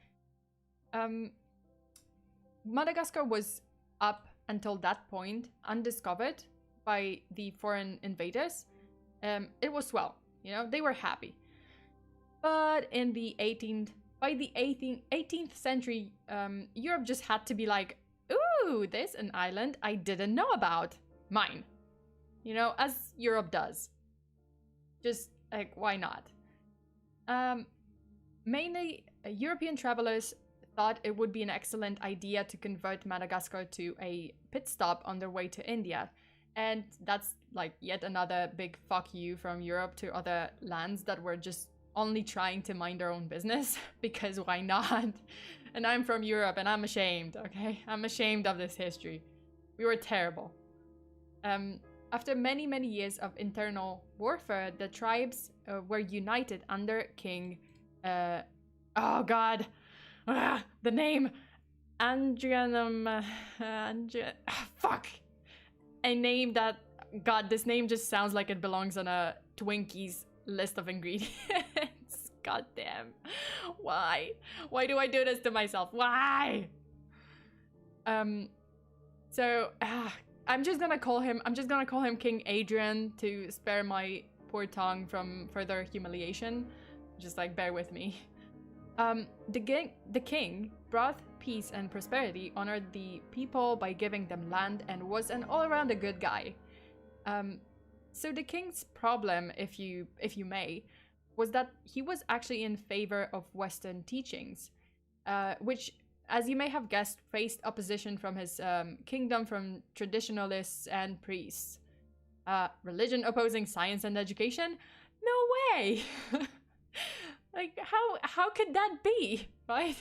Madagascar was, up until that point, undiscovered by the foreign invaders. It was swell, you know, they were happy. But in the 18th century, Europe just had to be like, ooh, there's an island I didn't know about. Mine. You know, as Europe does. Just, like, why not? Mainly, European travelers thought it would be an excellent idea to convert Madagascar to a pit stop on their way to India. And that's, like, yet another big fuck you from Europe to other lands that were just only trying to mind their own business, because why not? And I'm from Europe and I'm ashamed, okay? I'm ashamed of this history. We were terrible. After many, many years of internal warfare, the tribes were united under King... oh god! The name! Fuck! A name that... God, this name just sounds like it belongs on a Twinkies list of ingredients. God damn. Why? Why do I do this to myself? Why? So, I'm just gonna call him King Adrian to spare my poor tongue from further humiliation. Just, like, bear with me. The king brought peace and prosperity, honored the people by giving them land, and was an all-around a good guy. So the king's problem, if you may, was that he was actually in favor of Western teachings, which, as you may have guessed, faced opposition from his kingdom, from traditionalists and priests. Religion opposing science and education? No way! Like, how could that be, right?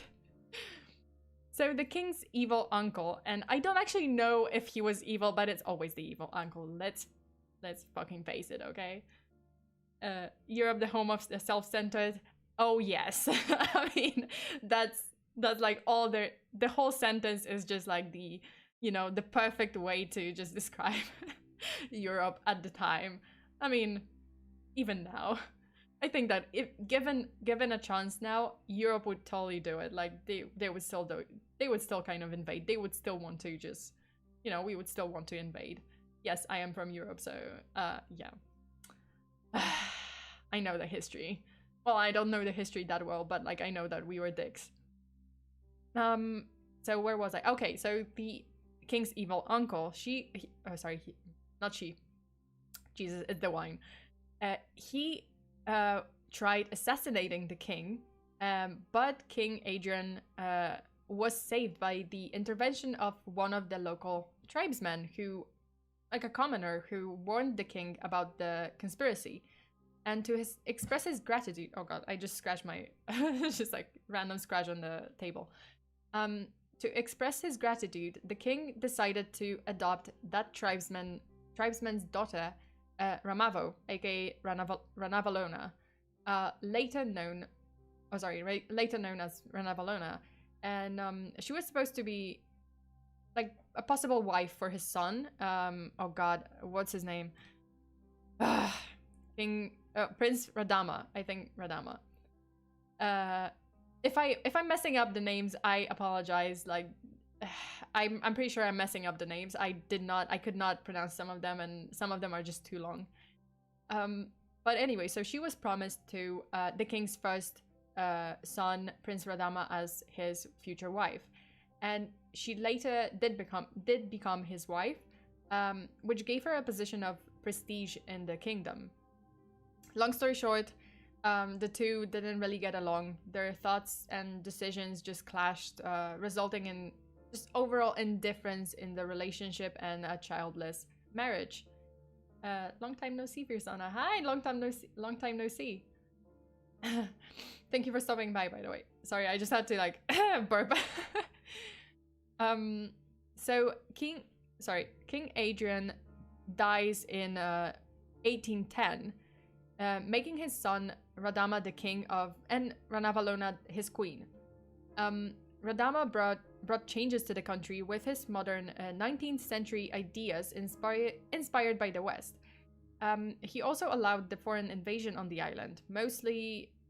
So the king's evil uncle, and I don't actually know if he was evil, but it's always the evil uncle. Let's fucking face it, okay? Europe, the home of the self-centered. Oh yes. I mean, that's like all the whole sentence is just like the, you know, the perfect way to just describe Europe at the time. I mean, even now. I think that if given a chance now, Europe would totally do it. Like they would still do it. They would still kind of invade. They would still want to just, you know, we would still want to invade. Yes, I am from Europe, so yeah. I know the history. Well, I don't know the history that well, but like I know that we were dicks. So where was I? Okay, so the king's evil uncle, not she. Jesus, it's the wine. He tried assassinating the king, but King Adrian was saved by the intervention of one of the local tribesmen who, like a commoner, who warned the king about the conspiracy. And to express his gratitude, oh god, I just scratched my, just like random scratch on the table. To express his gratitude, the king decided to adopt that tribesman's daughter, Ramavo, aka Ranavalona, later known as Ranavalona, and she was supposed to be like a possible wife for his son. Oh god, what's his name? Prince Radama, I think Radama. If I'm messing up the names, I apologize. Like, I'm pretty sure I'm messing up the names. I could not pronounce some of them, and some of them are just too long. But anyway, so she was promised to the king's first son, Prince Radama, as his future wife, and she later did become his wife, which gave her a position of prestige in the kingdom. Long story short, the two didn't really get along. Their thoughts and decisions just clashed, resulting in just overall indifference in the relationship and a childless marriage. Long time no see, FEARSONA. Hi, long time no see. Thank you for stopping by the way. Sorry, I just had to like burp. So King Adrian dies in 1810, making his son Radama the king of, and Ranavalona his queen. Radama brought changes to the country with his modern 19th century ideas inspired by the West. He also allowed the foreign invasion on the island,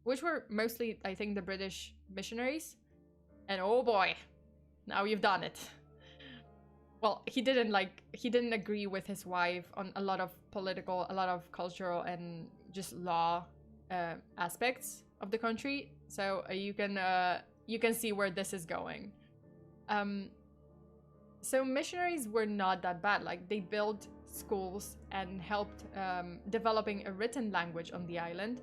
which were mostly, I think, the British missionaries. And oh boy, now you've done it. Well, he didn't agree with his wife on a lot of political, a lot of cultural, and just law aspects of the country. So you can see where this is going. So missionaries were not that bad. Like, they built schools and helped developing a written language on the island,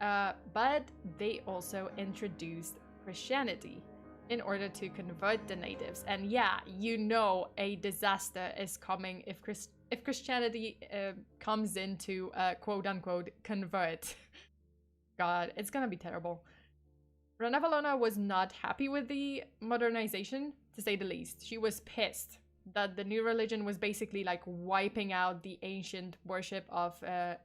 but they also introduced Christianity in order to convert the natives. And yeah, you know, a disaster is coming if Christianity comes in to quote unquote convert. God, it's gonna be terrible. Ranavalona was not happy with the modernization, to say the least. She was pissed that the new religion was basically like wiping out the ancient worship of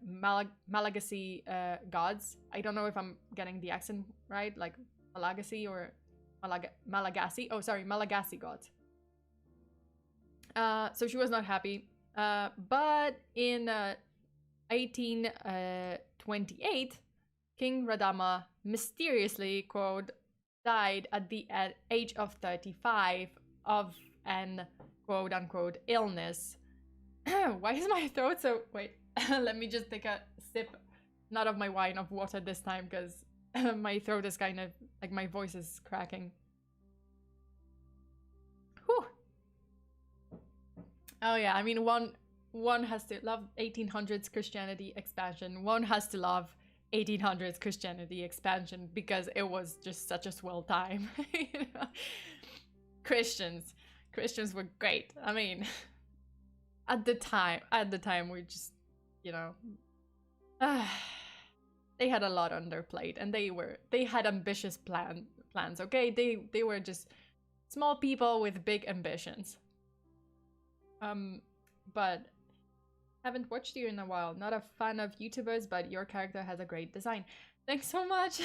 Malagasy gods. I don't know if I'm getting the accent right, like Malagasy or Malagasy. Oh, sorry, Malagasy gods. So she was not happy. But in 1828, King Radama mysteriously, quote, died at the age of 35 of an quote unquote illness. Why is my throat so... Wait, let me just take a sip, not of my wine, of water this time, because my throat is kind of like, my voice is cracking. Whew. Oh yeah, I mean, one one has to love 1800s Christianity expansion. One has to love 1800s Christianity expansion because it was just such a swell time. You know? Christians were great. I mean, at the time we just, you know, they had a lot on their plate, and they had ambitious plans. Okay, they were just small people with big ambitions. But haven't watched you in a while. Not a fan of YouTubers, but your character has a great design. Thanks so much.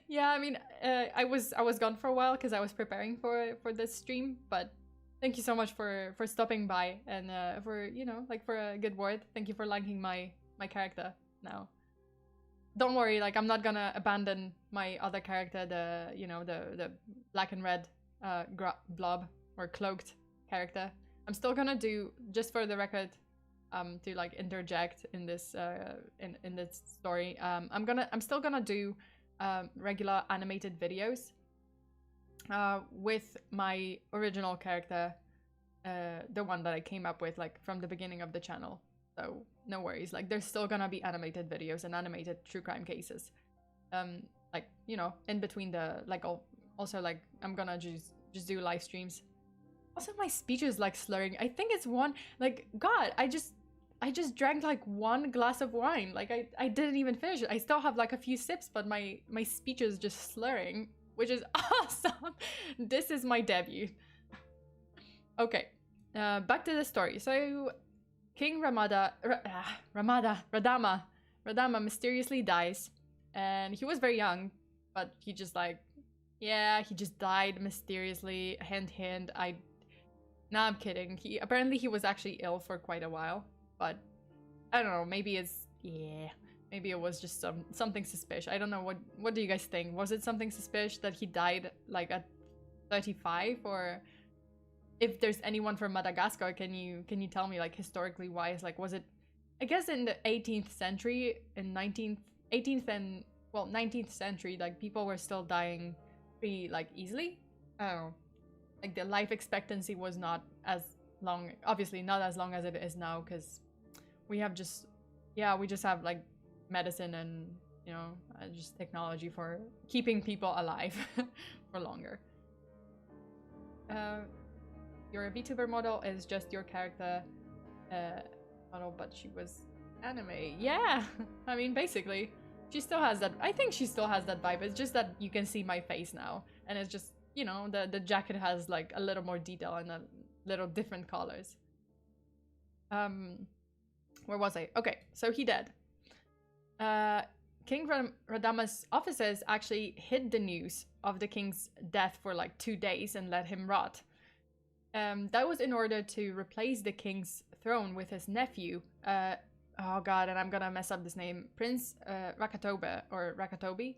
Yeah, I mean, I was gone for a while because I was preparing for this stream, but thank you so much for stopping by and for, you know, like, for a good word. Thank you for liking my character now. Don't worry, like, I'm not gonna abandon my other character, the, you know, the black and red blob or cloaked character. I'm still gonna do, just for the record, to like interject in this in this story. I'm still gonna do regular animated videos with my original character, the one that I came up with like from the beginning of the channel. So no worries, like, there's still gonna be animated videos and animated true crime cases. Like, you know, in between the, like, also, like, I'm gonna just do live streams. Also, my speech is like slurring. I think it's one, like, God, I just drank like one glass of wine. Like, I didn't even finish it. I still have like a few sips, but my speech is just slurring, which is awesome. This is my debut. Okay, back to the story. So King Radama mysteriously dies, and he was very young, but he just, like, yeah, he just died mysteriously. Hint, hint. No, I'm kidding. Apparently he was actually ill for quite a while, but I don't know. Maybe maybe it was just something suspicious. I don't know. What do you guys think? Was it something suspicious that he died like at 35, or if there's anyone from Madagascar, can you tell me, like, historically wise, like, was it, I guess in the 18th century, in 18th and, well, 19th century, like, people were still dying pretty, like, easily? I don't know. Like, the life expectancy was not as long, obviously not as long as it is now, because we just have, like, medicine and, you know, just technology for keeping people alive for longer. Your VTuber model is just your character model, but she was anime. Yeah, I mean, basically, she still has that. I think she still has that vibe. It's just that you can see my face now, and it's just, you know, the jacket has like a little more detail and a little different colors. Where was I? Okay, so he dead. King Radama's officers actually hid the news of the king's death for like 2 days and let him rot. That was in order to replace the king's throne with his nephew. Oh god, and I'm gonna mess up this name. Prince Rakatobe, or Rakatobi.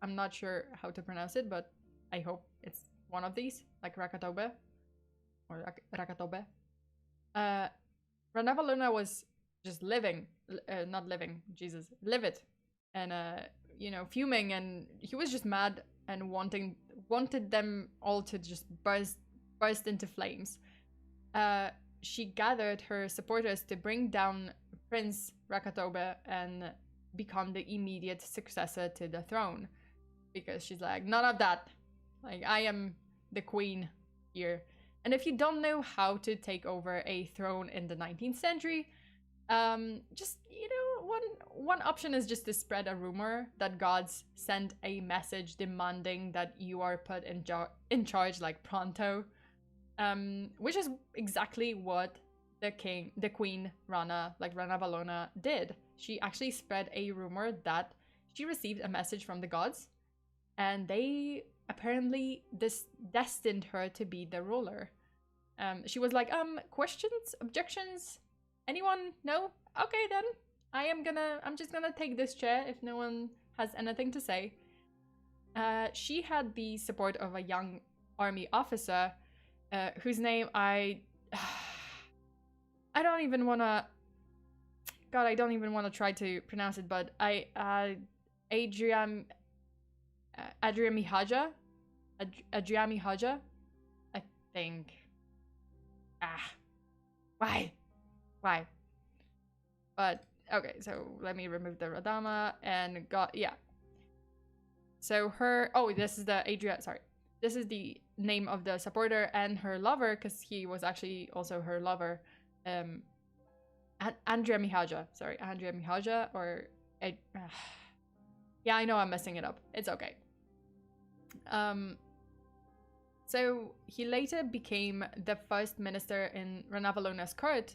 I'm not sure how to pronounce it, but I hope it's one of these, like Rakatobe or Rakatobe. Ranavalona was just livid, and you know, fuming, and he was just mad and wanted them all to just burst into flames. She gathered her supporters to bring down Prince Rakatobe and become the immediate successor to the throne, because she's like, none of that. Like, I am the queen here. And if you don't know how to take over a throne in the 19th century, just, you know, one option is just to spread a rumor that gods send a message demanding that you are put in charge, like, pronto. Which is exactly what the queen Ranavalona did. She actually spread a rumor that she received a message from the gods, and they apparently destined her to be the ruler. She was like, questions, objections, anyone? No? Okay, then I'm just gonna take this chair if no one has anything to say. She had the support of a young army officer, whose name I don't even wanna try to pronounce it, but Adriamihaja, I think. Why? Why? But okay, so let me remove the Radama and got yeah. So her this is the sorry. This is the name of the supporter and her lover, because he was actually also her lover. Andrea Mihaja. Sorry, Andrea Mihaja or yeah, I know I'm messing it up. It's okay. So he later became the first minister in Ranavalona's court,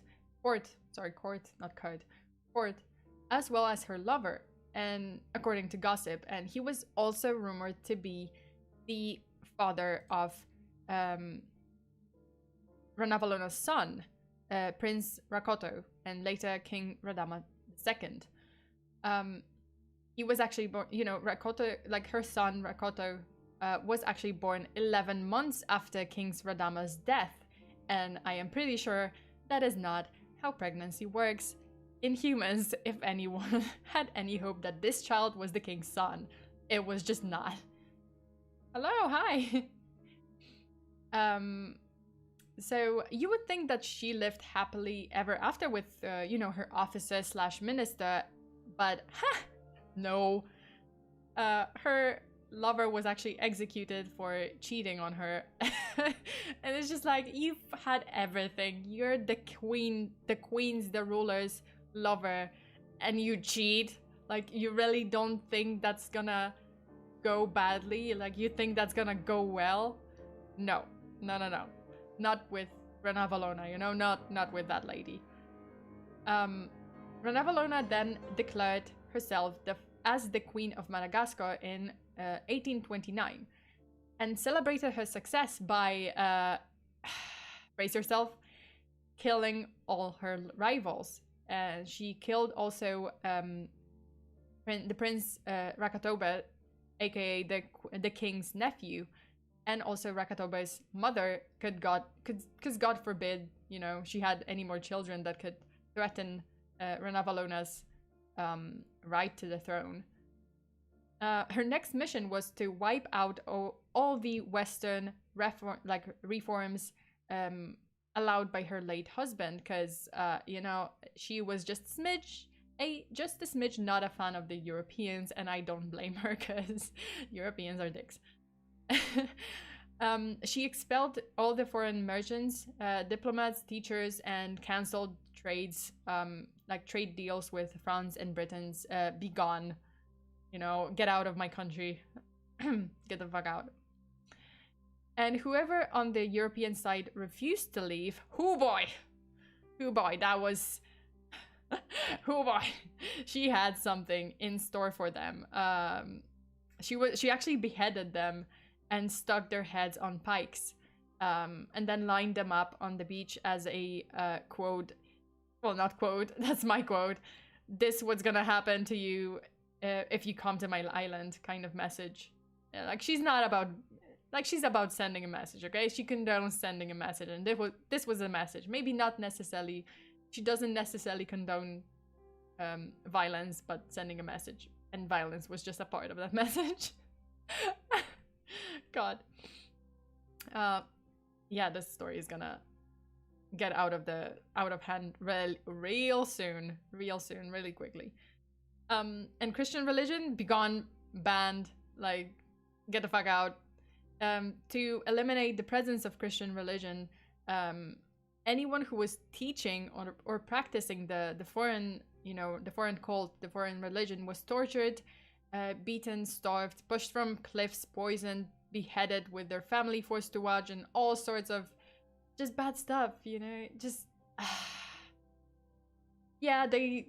as well as her lover, and according to gossip. And he was also rumored to be the father of Ranavalona's son, Prince Rakoto, and later King Radama II. He was actually born, Rakoto, like her son Rakoto, was actually born 11 months after King Radama's death. And I am pretty sure that is not how pregnancy works in humans. If anyone had any hope that this child was the king's son, it was just not. Hello, hi. So you would think that she lived happily ever after with, her officer / minister, but no. Her lover was actually executed for cheating on her. And it's just like, you've had everything. You're the queen's, the ruler's lover, and you cheat. Like, you really don't think that's gonna go badly? Like, you think that's gonna go well? No. Not with Ranavalona, not with that lady. Ranavalona then declared herself as the Queen of Madagascar in 1829, and celebrated her success by, brace yourself, killing all her rivals. She killed also the Prince Rakatoba, aka the king's nephew, and also Rakatoba's mother, because God forbid, she had any more children that could threaten Ranavalona's right to the throne. Her next mission was to wipe out all the Western reforms allowed by her late husband, because she was just a smidge not a fan of the Europeans, and I don't blame her, because Europeans are dicks. She expelled all the foreign merchants, diplomats, teachers, and cancelled trades, trade deals with France and Britain's. Be gone. Get out of my country. Get the fuck out. And whoever on the European side refused to leave, hoo boy, that was, hoo boy, she had something in store for them. She actually beheaded them and stuck their heads on pikes, and then lined them up on the beach as a quote. Well, not quote. That's my quote. This what's gonna happen to you if you come to my island, kind of message. She's not about, she's about sending a message, okay? She condones sending a message, and this was a message. Maybe not necessarily, she doesn't necessarily condone violence, but sending a message, and violence was just a part of that message. God. Yeah, this story is gonna get out of hand real soon, really quickly. And Christian religion, be gone, banned, get the fuck out. To eliminate the presence of Christian religion, anyone who was teaching or practicing the foreign, the foreign cult, the foreign religion, was tortured, beaten, starved, pushed from cliffs, poisoned, beheaded, with their family forced to watch, and all sorts of just bad stuff, just... Yeah, they,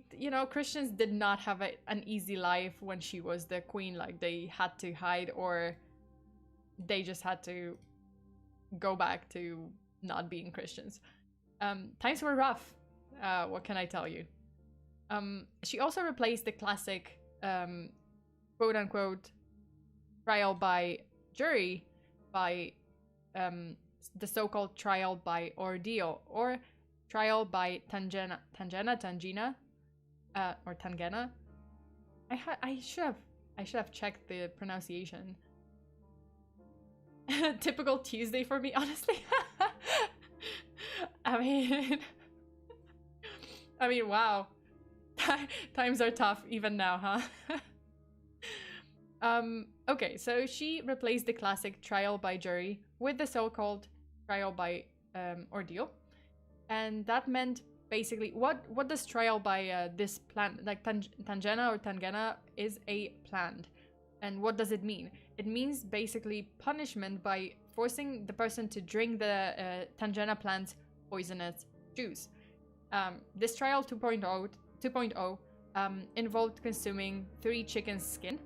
Christians did not have an easy life when she was the queen. They had to hide, or they just had to go back to not being Christians. Times were rough, what can I tell you? She also replaced the classic, quote-unquote, trial by jury by the so-called trial by ordeal, or trial by tangina, or tangena. I should have checked the pronunciation. Typical Tuesday for me, honestly. I mean, I mean, wow. Times are tough even now, huh? Okay, so she replaced the classic trial by jury with the so-called trial by ordeal. And that meant basically what does trial by this plan, like tangena or tangena, is a planned. And what does it mean? It means basically punishment by forcing the person to drink the tangena plant's poisonous juice. This trial 2.0 involved consuming 3 chicken skin,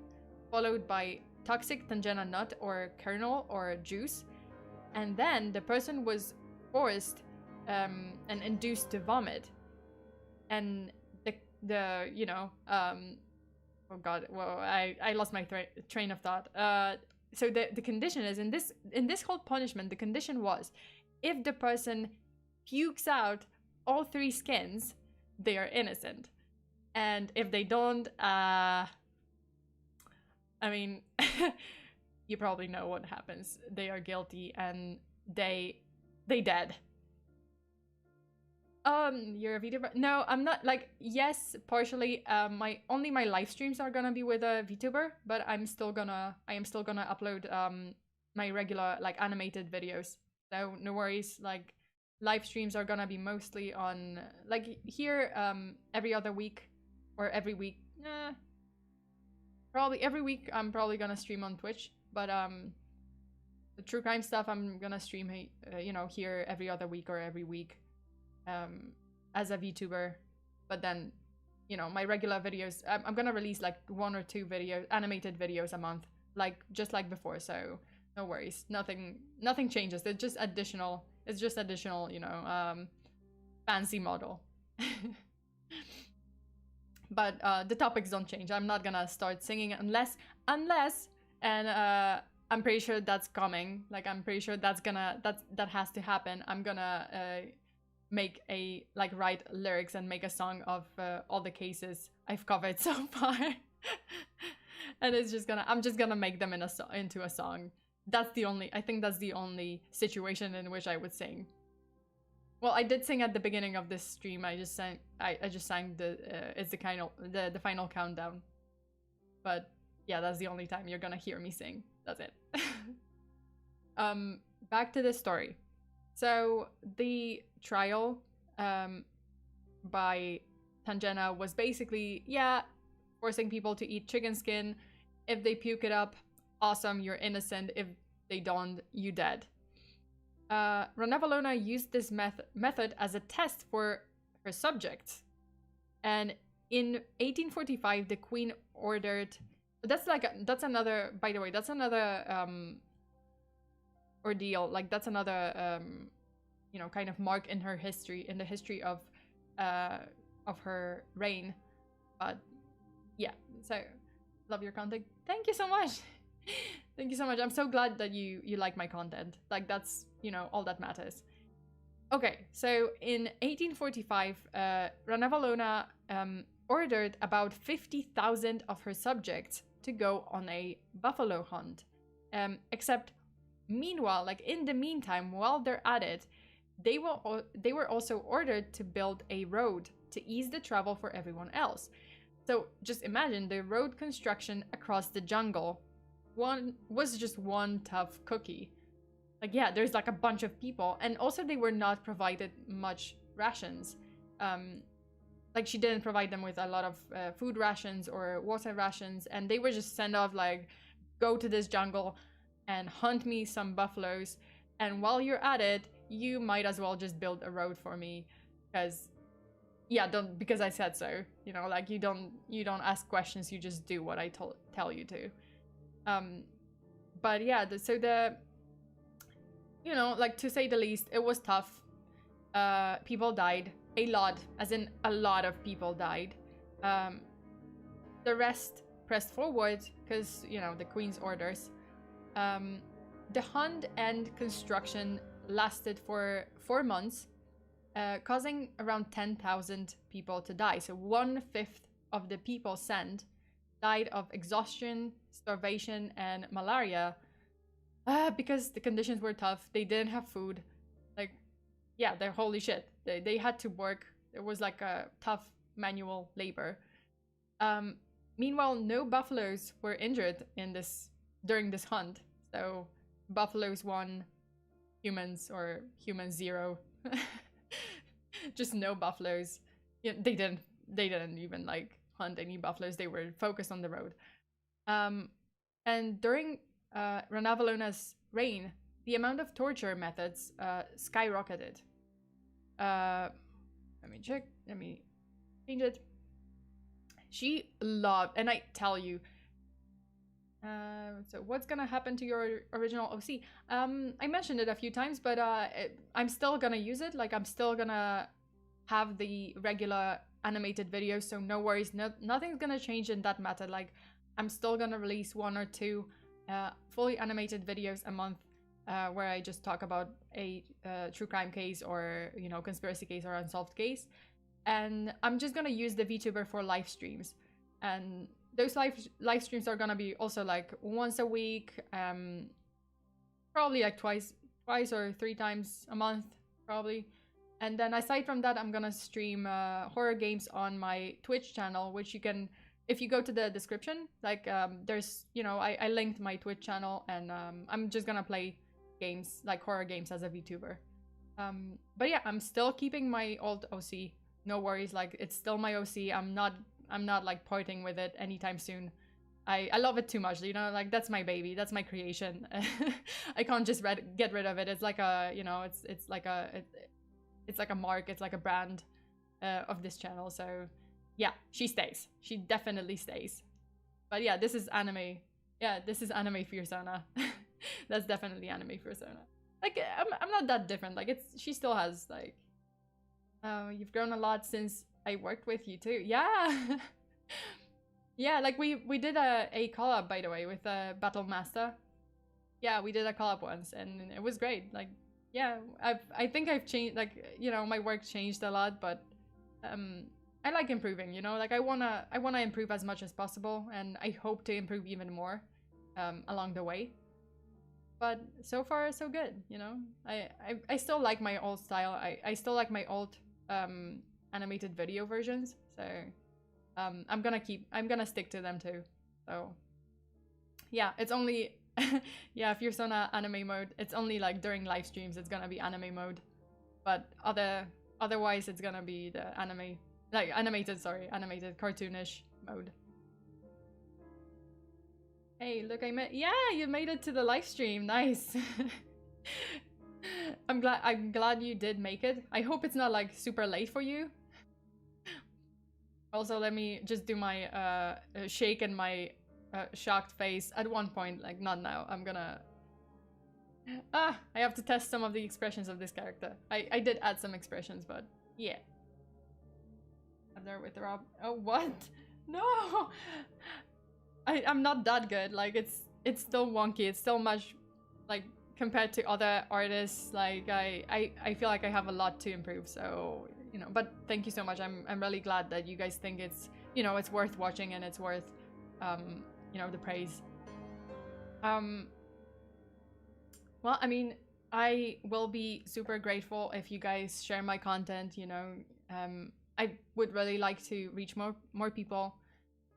followed by toxic tangena nut or kernel or juice, and then the person was forced and induced to vomit. And the oh god, well, I lost my train of thought. So the condition is in this whole punishment, the condition was if the person pukes out all 3 skins, they are innocent. And if they don't, I mean, you probably know what happens. They are guilty and they dead. You're a VTuber? No, I'm not. Like, yes, partially. My live streams are gonna be with a VTuber, but I am still gonna upload my regular like animated videos. So no worries. Like, live streams are gonna be mostly on like here every other week or every week. Probably every week. I'm probably gonna stream on Twitch, but the true crime stuff I'm gonna stream here every other week or every week. As a VTuber, but then my regular videos, I'm gonna release like 1 or 2 animated videos a month, like just like before, so no worries. Nothing changes. It's just additional fancy model. But the topics don't change. I'm not gonna start singing unless and I'm pretty sure that's coming. Like, I'm pretty sure that has to happen. I'm gonna write lyrics and make a song of all the cases I've covered so far. And I'm just gonna make them into a song. I think that's the only situation in which I would sing. Well, I did sing at the beginning of this stream. I just sang the final countdown. But yeah, that's the only time you're gonna hear me sing. That's it. Back to the story. So the trial by tangena was basically, forcing people to eat chicken skin. If they puke it up, awesome, you're innocent. If they don't, you dead. Ranavalona used this method as a test for her subjects. And in 1845, the queen ordered... That's another ordeal. Like, that's another kind of mark in her history, in the history of her reign. But yeah, so love your content. Thank you so much. Thank you so much. I'm so glad that you like my content. Like, that's all that matters. Okay, so in 1845, Ranavalona ordered about 50,000 of her subjects to go on a buffalo hunt. Except meanwhile, like in the meantime, while they're at it, they were also ordered to build a road to ease the travel for everyone else. So just imagine the road construction across the jungle was just one tough cookie. Like, yeah, there's like a bunch of people, and also they were not provided much rations. Like, she didn't provide them with a lot of food rations or water rations, and they were just sent off like, go to this jungle and hunt me some buffaloes, and while you're at it, you might as well just build a road for me, because because I said so. Like, you don't ask questions, you just do what I tell you to. But yeah, like, to say the least, it was tough. People died a lot, as in a lot of people died. The rest pressed forward because the queen's orders. The hunt and construction lasted for 4 months, causing around 10,000 people to die. So 1/5 of the people sent died of exhaustion, starvation, and malaria, because the conditions were tough. They didn't have food. Like, yeah, they're holy shit. They had to work it was like a tough manual labor. Meanwhile, no buffaloes were injured during this hunt. So buffaloes 1, humans 0. Just no buffaloes. Yeah, they didn't even like hunt any buffaloes. They were focused on the road. And during Ranavalona's reign, the amount of torture methods skyrocketed. Let me check. Let me change it. She loved, and I tell you, so what's gonna happen to your original OC? I mentioned it a few times, but I'm still gonna use it. Like, I'm still gonna have the regular animated videos, so no worries. Nothing's gonna change in that matter. Like, I'm still gonna release 1 or 2 fully animated videos a month, where I just talk about a true crime case or, you know, conspiracy case or unsolved case. And I'm just gonna use the VTuber for live streams, and those live streams are gonna be also like once a week, probably like twice or 3 times a month, probably. And then aside from that, I'm gonna stream horror games on my Twitch channel, which you can, if you go to the description, like there's, you know, I linked my Twitch channel, and I'm just gonna play games, like horror games, as a VTuber. But yeah, I'm still keeping my old OC. No worries, like it's still my OC. I'm not like parting with it anytime soon. I love it too much, you know, like that's my baby, that's my creation. I can't just get rid of it. It's like a, you know, it's like a mark, it's like a brand of this channel. So yeah, she stays. She definitely stays. But yeah, this is anime. Yeah, this is anime FEARSONA. That's definitely anime FEARSONA. Like, I'm not that different. Like, she still has like, you've grown a lot since I worked with you too. Yeah. Yeah, like we did a collab, by the way, with Battle Master. Yeah, we did a collab once, and it was great. Like, yeah, I think I've changed, like, you know, my work changed a lot, but I like improving, you know, like I wanna improve as much as possible, and I hope to improve even more along the way. But so far so good, you know. I still like my old style. I still like my old animated video versions, so I'm gonna stick to them too. So yeah, it's only yeah, FEARSONA anime mode, it's only like during live streams it's gonna be anime mode, but otherwise it's gonna be the anime, like animated cartoonish mode. Hey, look, yeah, you made it to the live stream. Nice. I'm glad you did make it. I hope it's not like super late for you. Also, let me just do my shake and my shocked face at one point, like not now. I'm gonna I have to test some of the expressions of this character. I did add some expressions, but yeah. I'm there with Rob. Oh, what? No! I'm not that good. Like, it's still wonky. It's still much, like, compared to other artists. Like, I feel like I have a lot to improve. So, you know, but thank you so much. I'm really glad that you guys think it's, you know, it's worth watching and it's worth, you know, the praise. Well, I mean, I will be super grateful if you guys share my content, you know. I would really like to reach more people.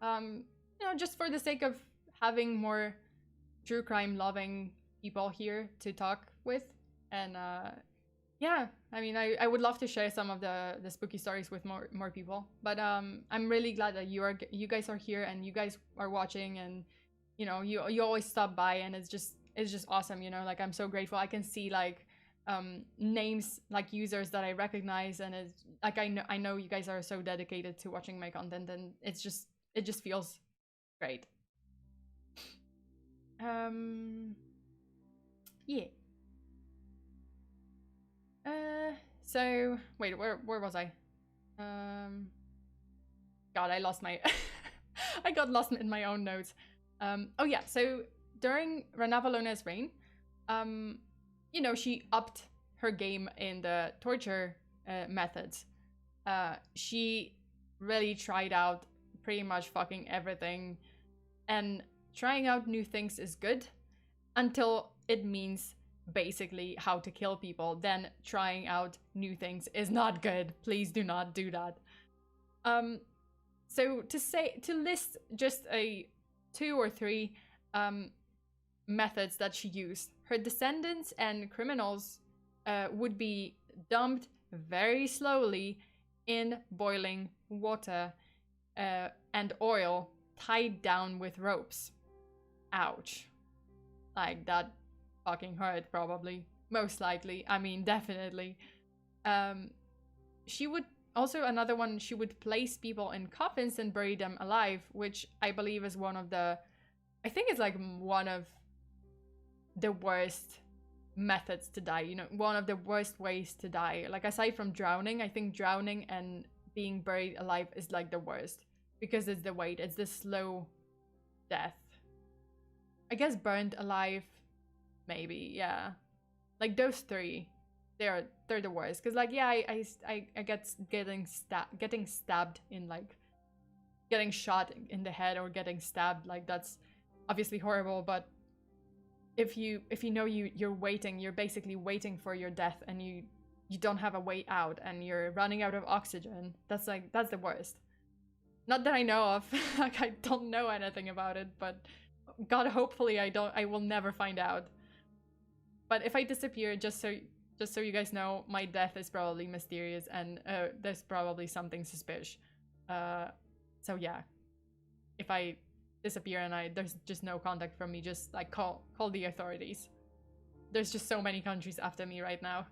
You know, just for the sake of having more true crime loving people here to talk with. And yeah, I mean, I would love to share some of the spooky stories with more people. But I'm really glad that you guys are here and you guys are watching, and you know, you always stop by, and it's just awesome, you know. Like, I'm so grateful. I can see like names, like users that I recognize, and it's like I know you guys are so dedicated to watching my content, and it just feels great. Yeah. So wait, where was I? God, I lost my I got lost in my own notes. Oh yeah, so during Ranavalona's reign, you know, she upped her game in the torture methods. She really tried out pretty much fucking everything, and trying out new things is good until it means basically how to kill people, then trying out new things is not good. Please do not do that. So to list just a 2 or 3 methods that she used. Her descendants and criminals would be dumped very slowly in boiling water and oil, tied down with ropes. Ouch. Like, that fucking hurt, probably. Most likely. I mean, definitely. She would also, another one, she would place people in coffins and bury them alive, which I believe is one of the, I think it's like one of the worst methods to die, you know, one of the worst ways to die. Like, aside from drowning, I think drowning and being buried alive is like the worst, because it's the weight, it's the slow death. I guess burned alive, maybe, yeah. Like, those 3, they're the worst. Because, like, yeah, I get getting stabbed in, like, getting shot in the head or getting stabbed, like, that's obviously horrible. But if you know you're waiting, you're basically waiting for your death, and you don't have a way out, and you're running out of oxygen, that's the worst. Not that I know of. Like, I don't know anything about it, but God, hopefully I will never find out. But if I disappear, just so you guys know, my death is probably mysterious, and there's probably something suspicious. So yeah, if I disappear and there's just no contact from me, just like call the authorities. There's just so many countries after me right now.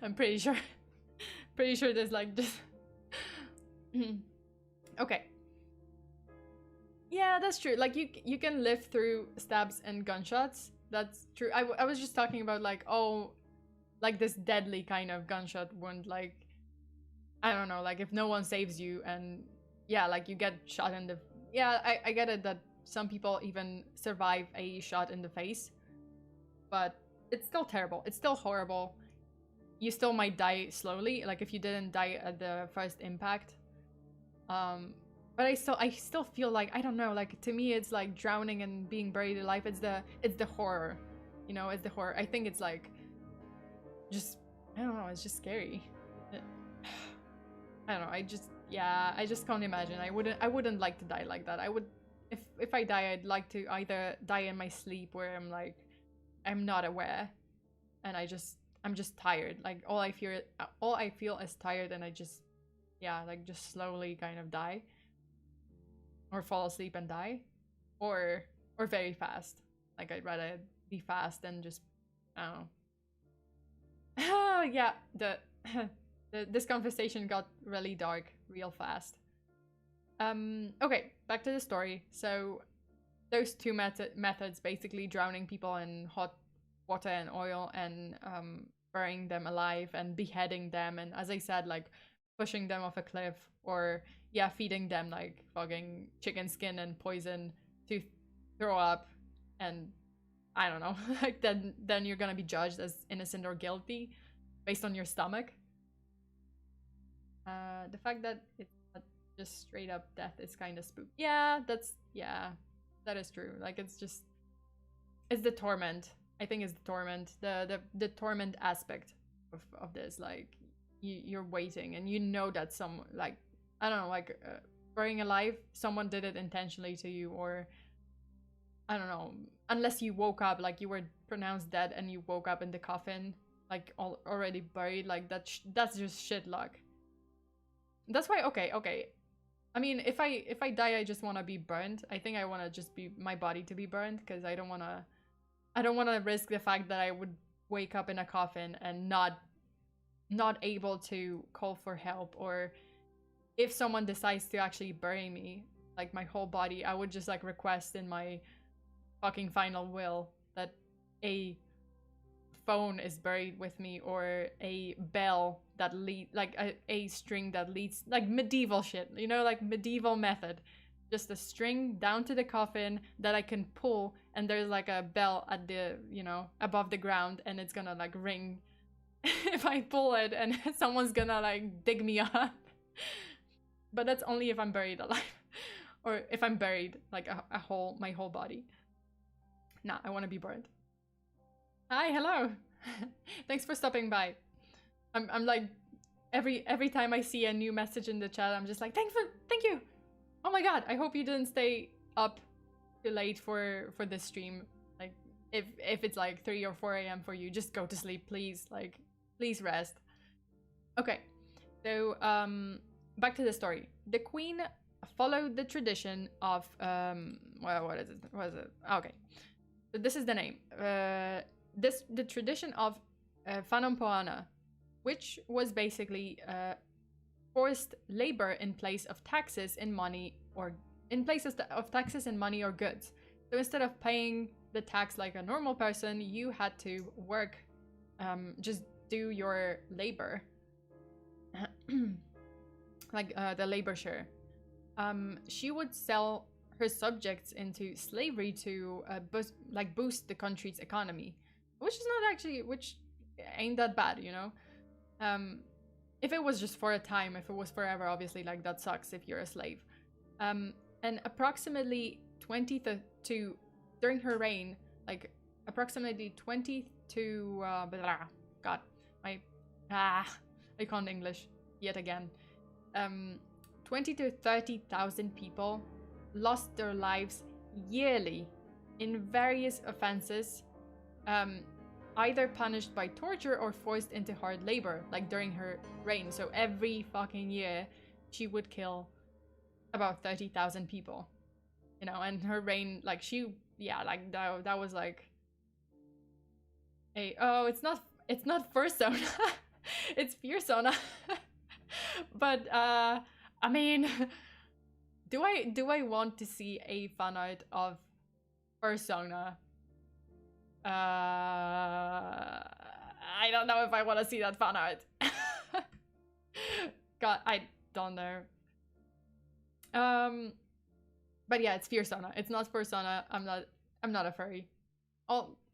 I'm pretty sure there's like just okay. Yeah, that's true. Like, you can live through stabs and gunshots. That's true. I was just talking about, like, oh, like this deadly kind of gunshot wound, like, I don't know, like if no one saves you, and yeah, like you get shot in the, yeah, I get it that some people even survive a shot in the face, but it's still terrible. It's still horrible. You still might die slowly, like if you didn't die at the first impact. But I still feel like, I don't know, like to me it's like drowning and being buried alive. It's the horror, you know, it's the horror. I think it's like, just, I don't know, it's just scary. I don't know, I just can't imagine. I wouldn't like to die like that. I would, if I die, I'd like to either die in my sleep where I'm like, I'm not aware, and I'm just tired. Like all I feel is tired, and I just, yeah, like just slowly kind of die. Or fall asleep and die. Or very fast. Like I'd rather be fast than just, I don't know. Yeah, this conversation got really dark real fast. Okay, back to the story. So those two methods, basically drowning people in hot water and oil, and burying them alive and beheading them, and as I said, like pushing them off a cliff, or yeah, feeding them like fucking chicken skin and poison to throw up, and I don't know, like then you're gonna be judged as innocent or guilty based on your stomach. The fact that it's not just straight up death is kind of spooky. Yeah, that is true. Like it's the torment. I think it's the torment, the torment aspect of this. Like you're waiting, and you know that someone, like, I don't know, like burning alive, someone did it intentionally to you, or I don't know, unless you woke up, like you were pronounced dead and you woke up in the coffin, like already buried, like that's just shit luck. That's why, okay. I mean, if I die, I just want to be burned. I think I want to just be my body to be burned, because I don't want to risk the fact that I would wake up in a coffin and not able to call for help, or if someone decides to actually bury me, like my whole body, I would just like request in my fucking final will that a phone is buried with me, or a bell that lead, like a string that leads, like medieval shit, you know, like medieval method, just a string down to the coffin that I can pull, and there's like a bell at the, you know, above the ground, and it's gonna like ring if I pull it, and someone's gonna like dig me up. But that's only if I'm buried alive, or if I'm buried like my whole body. Nah, I want to be burned. Hi, hello. Thanks for stopping by. I'm like every time I see a new message in the chat, I'm just like, thank you. Oh my god, I hope you didn't stay up too late for this stream. Like if it's like 3 or 4 a.m. for you, just go to sleep, please. Like please rest. Okay. So back to the story. The queen followed the tradition of well, what is it? What is it? Okay. So this is the name. The tradition of Fanompoana, which was basically forced labor in place of taxes in money or in place of taxes in money or goods. So instead of paying the tax like a normal person, you had to work, just do your labor, like the labor share. She would sell her subjects into slavery to boost the country's economy, which is not actually, which ain't that bad, you know. If it was just for a time, if it was forever, obviously, like that sucks if you're a slave. And approximately 20 to during her reign, like approximately 20 to God, I can't English yet again. 20 to 30,000 people lost their lives yearly in various offenses, either punished by torture or forced into hard labor, like during her reign. So every fucking year, she would kill about 30,000 people, you know. And her reign, like like that was like it's not FEARSONA, it's FEARSONA. But I mean, do I want to see a fan art of FEARSONA? I don't know if I want to see that fan art. God, I don't know. But yeah, it's FEARSONA. It's not FEARSONA. I'm not a furry.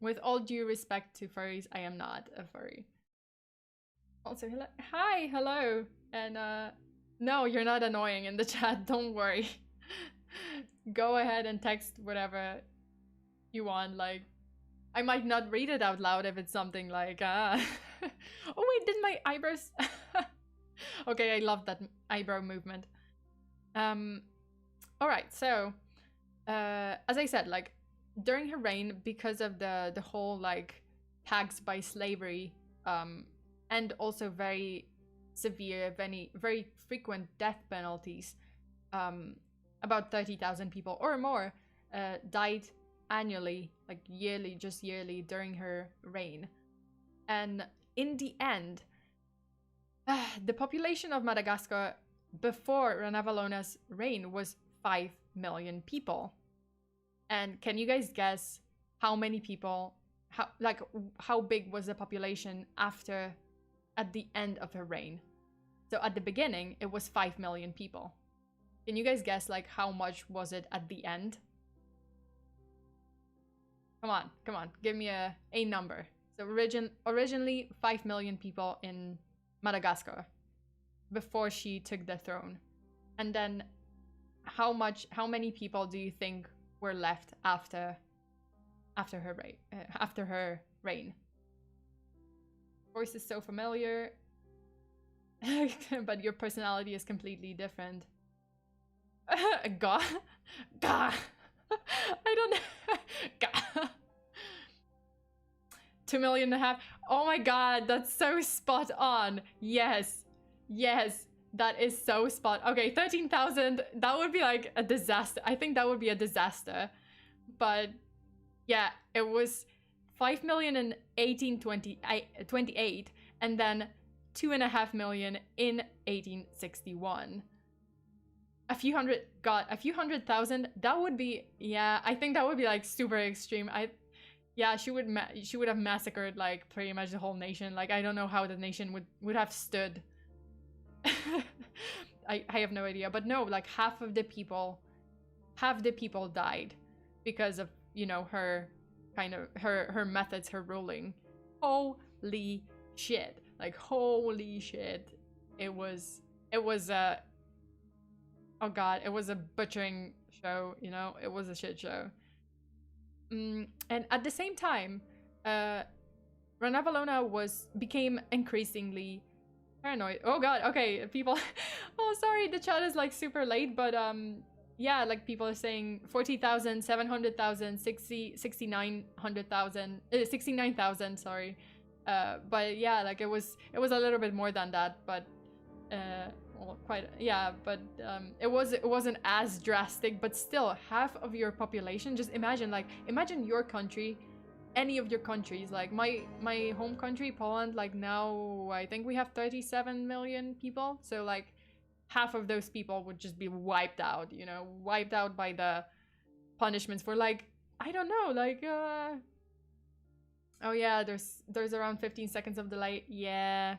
With all due respect to furries, I am not a furry. Also, hello, and no, you're not annoying in the chat. Don't worry. Go ahead and text whatever you want. Like, I might not read it out loud if it's something like, oh wait, did my eyebrows? Okay, I love that eyebrow movement. All right, so as I said, like during her reign, because of the whole like tax by slavery, and also very severe, very frequent death penalties, about 30,000 people or more died annually, like yearly during her reign. And in the end, the population of Madagascar before Ranavalona's reign was 5 million people. And can you guys guess how many people, how big was the population at the end of her reign? So at the beginning, it was 5 million people. Can you guys guess, like, how much was it at the end? Come on, give me a number. So originally 5 million people in Madagascar before she took the throne. And then how many people do you think were left after her reign? Voice is so familiar, but your personality is completely different. Gah. I don't know. Gah. 2.5 million. Oh my god, that's so spot on. Yes, that is so spot. Okay, 13,000. That would be like a disaster. I think that would be a disaster. But yeah, it was 5 million in 1828, and then 2.5 million in 1861. A few hundred thousand. That would be, yeah, I think that would be like super extreme. Yeah, she would have massacred like pretty much the whole nation. Like, I don't know how the nation would have stood. I have no idea. But no, like half the people died because of, you know, her kind of her methods, her ruling. Holy shit. Like, holy shit. It was oh god, it was a butchering show, you know? It was a shit show. And at the same time, Ranavalona became increasingly paranoid. Oh god, okay, people. Oh, sorry, the chat is like super late, but yeah, like people are saying 40,000, 700,000, 69,000, 69,000, sorry. But yeah, like it was a little bit more than that, but well, quite, yeah, but it wasn't as drastic, but still half of your population. Just imagine your country, any of your countries, like my home country, Poland, like now I think we have 37 million people, so like half of those people would just be wiped out, you know, wiped out by the punishments for like, I don't know, like oh yeah, there's around 15 seconds of delay. Yeah,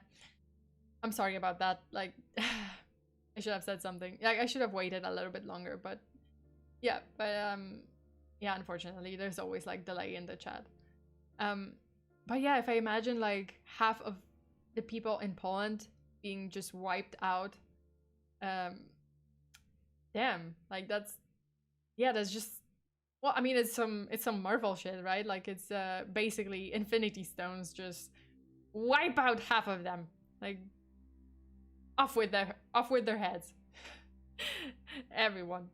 I'm sorry about that. Like I should have said something. Like I should have waited a little bit longer, but yeah, yeah, unfortunately there's always like delay in the chat. But yeah, if I imagine like half of the people in Poland being just wiped out, damn, like that's just, well, I mean, it's some Marvel shit, right? Like it's basically Infinity Stones just wipe out half of them, like off with their heads. Everyone.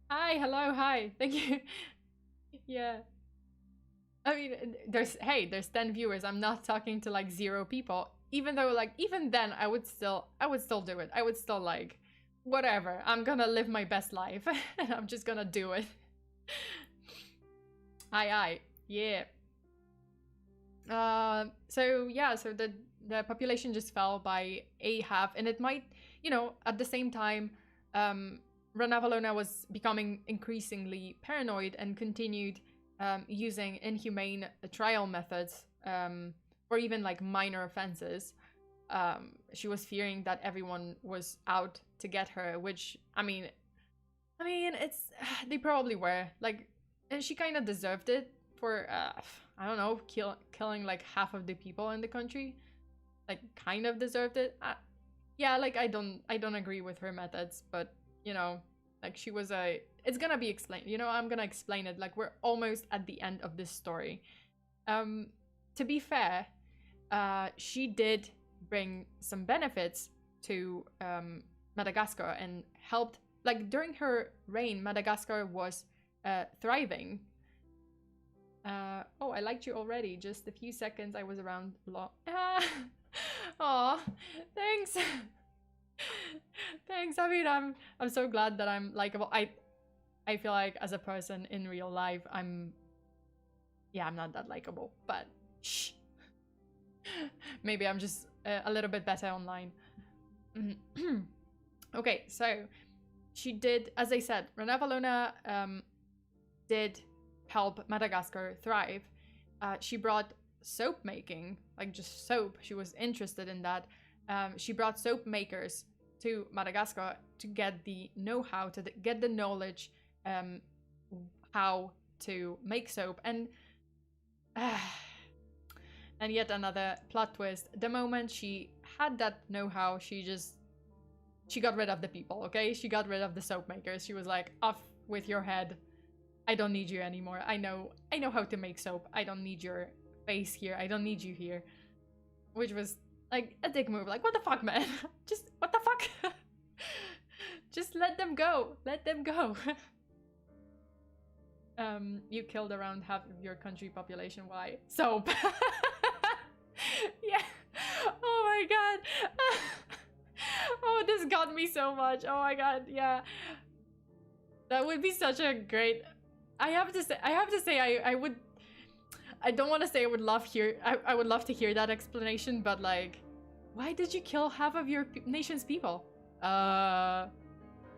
Hi, hello, hi, thank you. Yeah. I mean, there's 10 viewers. I'm not talking to like 0 people. Even though, like, even then, I would still do it. I would still like, whatever. I'm gonna live my best life, and I'm just gonna do it. Aye, yeah. So yeah, so the population just fell by a half, and it might, you know, at the same time, Ranavalona was becoming increasingly paranoid and continued using inhumane trial methods or even like minor offenses. She was fearing that everyone was out to get her, which I mean it's they probably were, like, and she kind of deserved it for I don't know, killing like half of the people in the country. Like kind of deserved it. Yeah, like I don't agree with her methods, but you know, like she was it's gonna be explained, you know, I'm gonna explain it. Like we're almost at the end of this story. To be fair, she did bring some benefits to Madagascar and helped, like during her reign, Madagascar was thriving. Oh, I liked you already. Just a few seconds I was around long. Aw, thanks. Thanks. I mean, I'm so glad that I'm likable. I feel like as a person in real life, I'm not that likable, but shh. Maybe I'm just a little bit better online. Okay, so she did, as I said, Ranavalona did help Madagascar thrive. She brought soap making, like just soap. She was interested in that. She brought soap makers to Madagascar to get the know-how, to get the knowledge, how to make soap. And yet another plot twist. The moment she had that know-how, she got rid of the people, okay? She got rid of the soap makers. She was like, off with your head. I don't need you anymore. I know how to make soap. I don't need your face here. I don't need you here. Which was like a dick move. Like, what the fuck, man? Just, what the fuck? Just let them go. Let them go. You killed around half of your country population. Why? Soap. Yeah. Oh my god. Oh, this got me so much. Oh my god. Yeah. That would be such a great... I have to say I would... I don't want to say I would love to hear that explanation, but like, why did you kill half of your nation's people?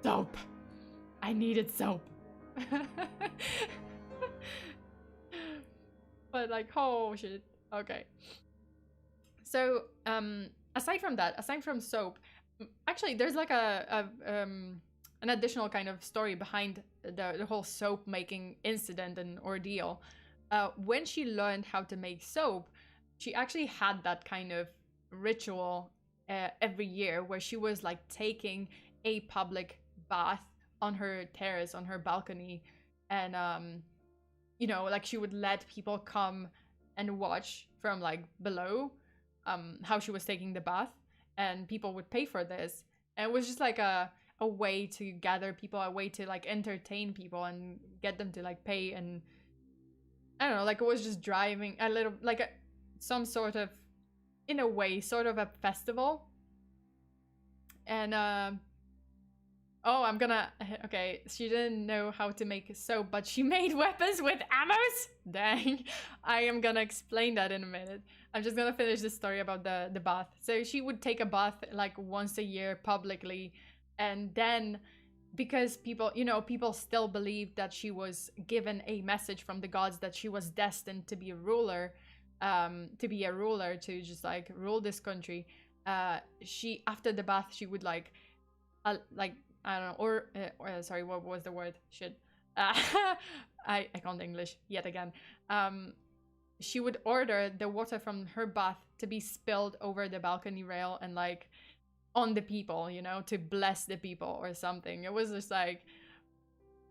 Soap. I needed soap. But like, oh shit. Okay. So, aside from soap, actually there's like an additional kind of story behind the whole soap making incident and ordeal. When she learned how to make soap, she actually had that kind of ritual every year where she was like taking a public bath on her terrace, on her balcony, and you know, like she would let people come and watch from like below how she was taking the bath, and people would pay for this. And it was just like a way to gather people, a way to like entertain people and get them to like pay. And I don't know, like it was just driving a little like some sort of, in a way, sort of a festival. And oh, I'm gonna, okay, she didn't know how to make soap, but she made weapons with ammos? Dang. I am gonna explain that in a minute. I'm just gonna finish the story about the bath. So she would take a bath like once a year publicly, and then because people, you know, people still believed that she was given a message from the gods that she was destined to be a ruler, to just like rule this country. She, after the bath, she would like I don't know, or sorry, what was the word? Shit. I can't English yet again. She would order the water from her bath to be spilled over the balcony rail and like on the people, you know, to bless the people or something. It was just like,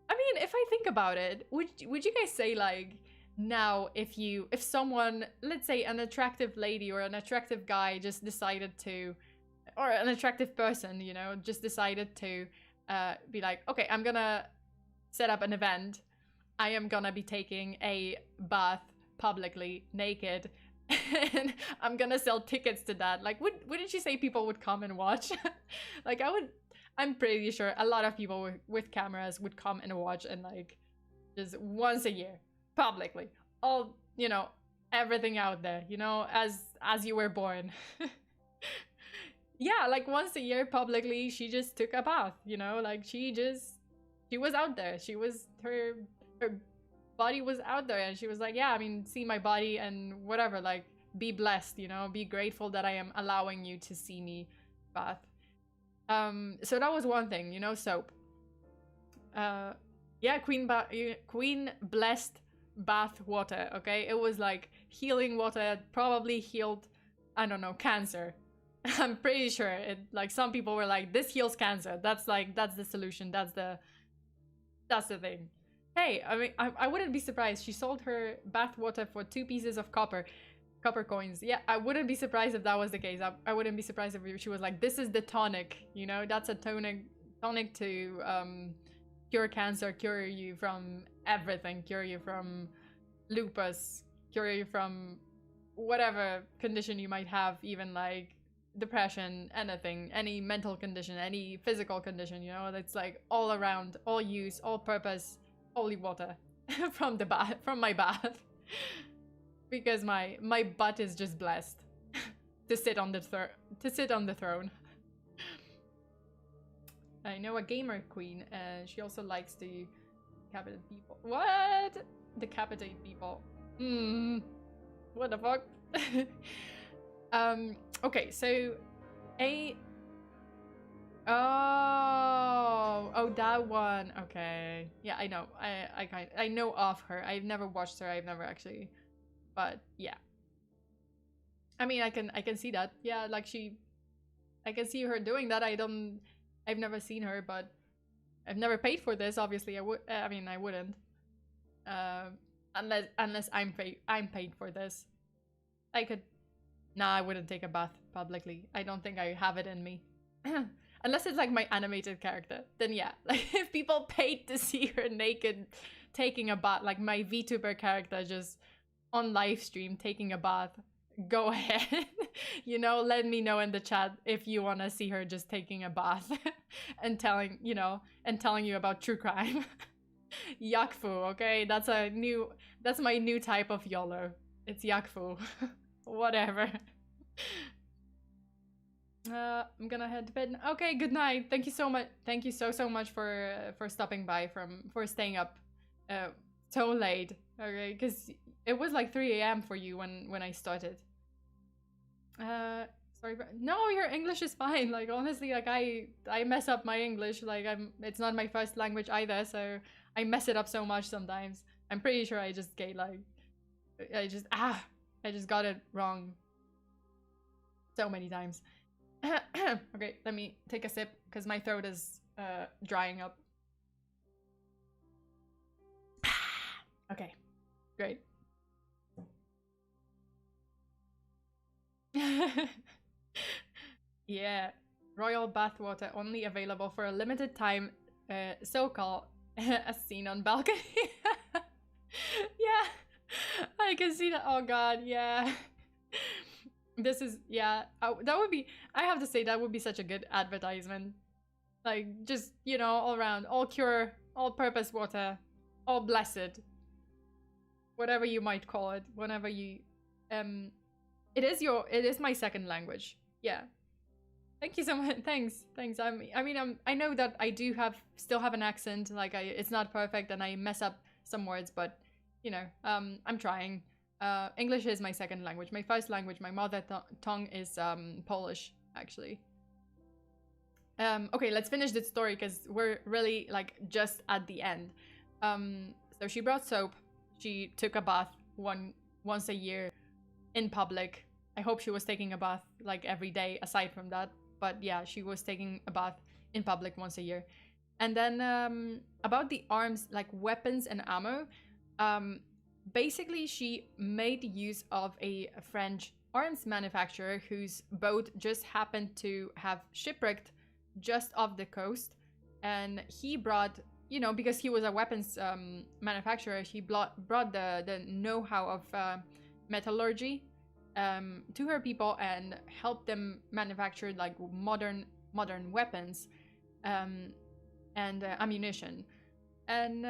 I mean, if I think about it, would you guys say like now if someone, let's say an attractive lady or an attractive guy just decided to, or an attractive person, you know, just decided to be like, okay, I'm gonna set up an event. I am gonna be taking a bath publicly naked and I'm gonna sell tickets to that. Like, wouldn't you say people would come and watch? Like, I'm pretty sure a lot of people with cameras would come and watch, and like just once a year publicly, all, you know, everything out there, you know, as you were born. Yeah, like once a year publicly, she just took a bath, you know, like she was out there. Her body was out there, and she was like, yeah, I mean, see my body and whatever, like be blessed, you know, be grateful that I am allowing you to see me bath. So that was one thing, you know, soap. Yeah, Queen blessed bath water, okay? It was like healing water, probably healed, I don't know, cancer. I'm pretty sure it, like some people were like, this heals cancer. That's the solution. That's the thing. Hey, I mean, I wouldn't be surprised. She sold her bath water for 2 pieces of copper coins. Yeah, I wouldn't be surprised if that was the case. I wouldn't be surprised if she was like, this is the tonic, you know, that's a tonic to cure cancer, cure you from everything, cure you from lupus, cure you from whatever condition you might have, even like depression, anything, any mental condition, any physical condition, you know, that's like all around, all use, all purpose, holy water from my bath. Because my butt is just blessed to sit on the throne. I know a gamer queen, and she also likes to decapitate people. What? Decapitate people. What the fuck? Okay, so oh, that one. Okay, yeah, I know. I know of her. I've never watched her. I've never actually, but yeah. I mean, I can see that. Yeah, like I can see her doing that. I've never seen her, but I've never paid for this. Obviously, I mean, I wouldn't. Unless I'm paid for this. I could. Nah, I wouldn't take a bath publicly. I don't think I have it in me. Unless it's like my animated character. Then yeah. Like if people paid to see her naked taking a bath, like my VTuber character just on live stream taking a bath, go ahead. You know, let me know in the chat if you want to see her just taking a bath and telling you about true crime. Yakfu, okay? That's my new type of YOLO. It's Yakfu. Whatever. I'm gonna head to bed. Okay, good night. Thank you so much. Thank you so much for stopping by, for staying up so late. Okay, because it was like 3 a.m. for you when I started. Sorry, no, your English is fine. Like honestly, like I mess up my English. Like it's not my first language either, so I mess it up so much sometimes. I'm pretty sure I just got it wrong so many times. Okay, let me take a sip because my throat is drying up. Okay, great. Yeah, royal bathwater only available for a limited time, so-called, as seen on balcony. Yeah, I can see that. Oh god, yeah. This is, yeah, that would be, I have to say, that would be such a good advertisement. Like, just, you know, all around, all cure, all purpose water, all blessed. Whatever you might call it, whenever you, it is my second language. Yeah. Thank you so much. Thanks. I know that I do still have an accent. Like, it's not perfect, and I mess up some words, but you know, I'm trying. English is my second language. My first language, my mother tongue is Polish, actually. Okay, let's finish this story because we're really like just at the end. So she brought soap. She took a bath once a year in public. I hope she was taking a bath like every day aside from that. But yeah, she was taking a bath in public once a year. And then about the arms, like weapons and ammo, basically she made use of a French arms manufacturer whose boat just happened to have shipwrecked just off the coast. And he brought, you know, because he was a weapons manufacturer, he brought the know-how of metallurgy to her people and helped them manufacture like modern weapons and ammunition. And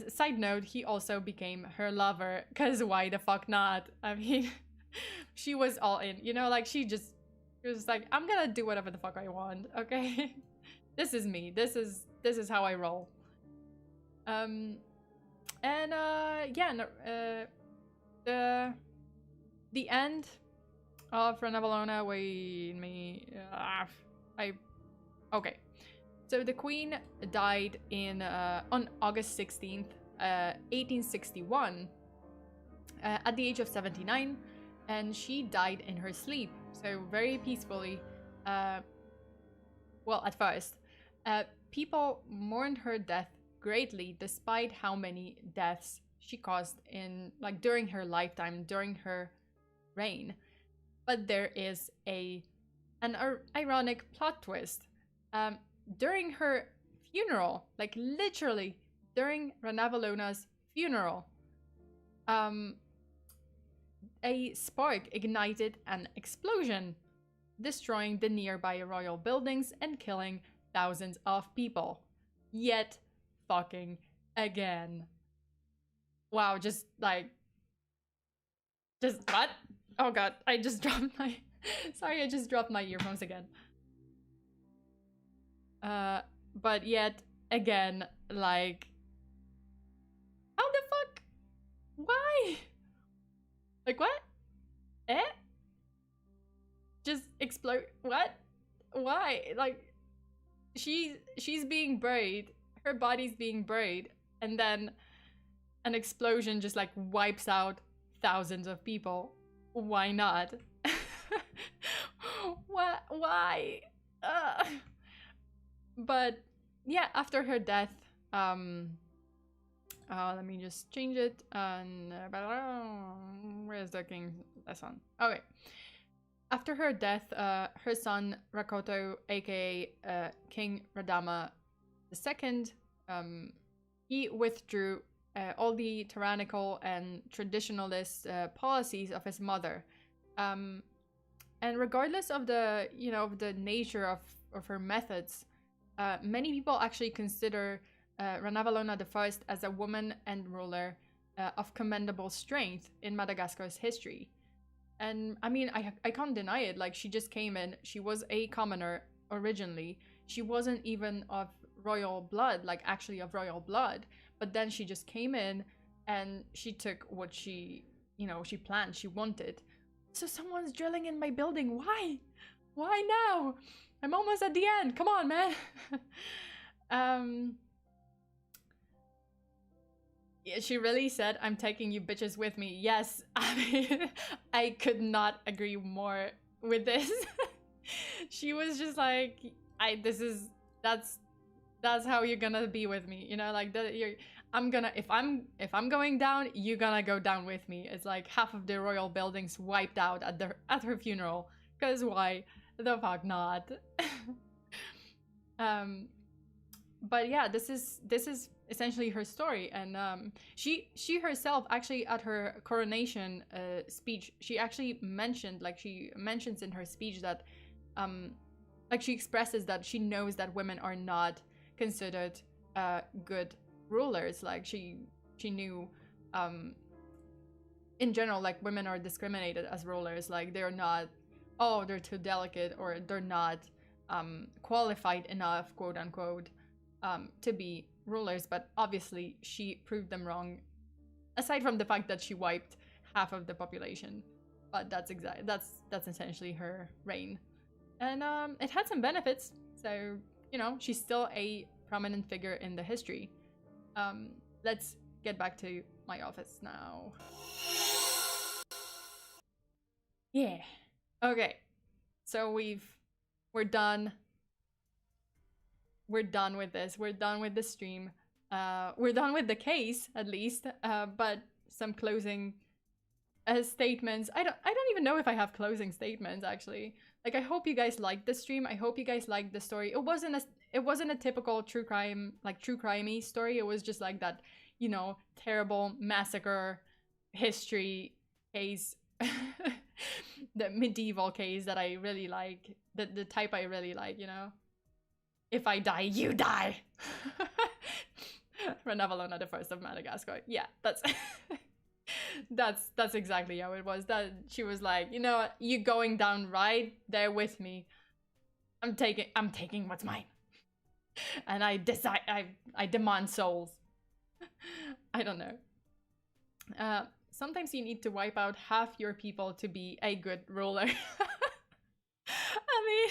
side note, he also became her lover, because why the fuck not? I mean, she was all in, you know, like she was like, I'm gonna do whatever the fuck I want, okay? This is me. This is how I roll. And yeah, no, the end of Ranavalona. Okay. So the queen died on August 16th, 1861, at the age of 79, and she died in her sleep. So very peacefully. Well, at first, people mourned her death greatly, despite how many deaths she caused during her lifetime, during her reign. But there is an ironic plot twist. During her funeral, like literally during Ranavalona's funeral, a spark ignited an explosion, destroying the nearby royal buildings and killing thousands of people. Yet fucking again. Wow, just what? Oh god, I just dropped my... Sorry, I just dropped my earphones again. But yet again, like... How the fuck? Why? Like, what? Eh? Just explode? What? Why? Like, she's being buried, her body's being buried, and then an explosion just like wipes out thousands of people. Why not? What? Why? But yeah, after her death, let me just change it. And where's the king lesson? Okay. After her death, her son Rakoto, aka King Radama II, he withdrew all the tyrannical and traditionalist policies of his mother. And regardless of the nature of her methods, many people actually consider Ranavalona I as a woman and ruler of commendable strength in Madagascar's history. And I mean, I can't deny it. Like, she just came in. She was a commoner originally. She wasn't even of royal blood, like actually of royal blood. But then she just came in and she took what she planned, she wanted. So someone's drilling in my building. Why? Why now? I'm almost at the end. Come on, man. Yeah, she really said, I'm taking you bitches with me. Yes, I mean, I could not agree more with this. She was just like, that's how you're gonna be with me, you know, like if I'm going down, you're gonna go down with me. It's like half of the royal buildings wiped out at her funeral. Cause why the fuck not? um, but yeah, this is essentially her story, and she herself actually at her coronation speech, she actually mentioned, like she mentions in her speech that like she expresses that she knows that women are not considered good rulers. Like she knew in general, like women are discriminated as rulers. Like they're not, oh, they're too delicate, or they're not qualified enough, quote unquote, to be rulers. But obviously she proved them wrong, aside from the fact that she wiped half of the population. But that's essentially her reign, and it had some benefits. So she's still a prominent figure in the history. Let's get back to my office now. Yeah. Okay. So we're done. We're done with this. We're done with the stream. We're done with the case, at least. But some closing statements. I don't even know if I have closing statements, actually. Like, I hope you guys liked the stream. I hope you guys liked the story. It wasn't a typical true crimey story. It was just like that, terrible massacre history case. The medieval case that I really like. The type I really like, If I die, you die. Ranavalona I of Madagascar. Yeah, that's that's exactly how it was. That she was like, you going down right there with me. I'm taking what's mine. And I demand souls. I don't know. Sometimes you need to wipe out half your people to be a good ruler. I mean,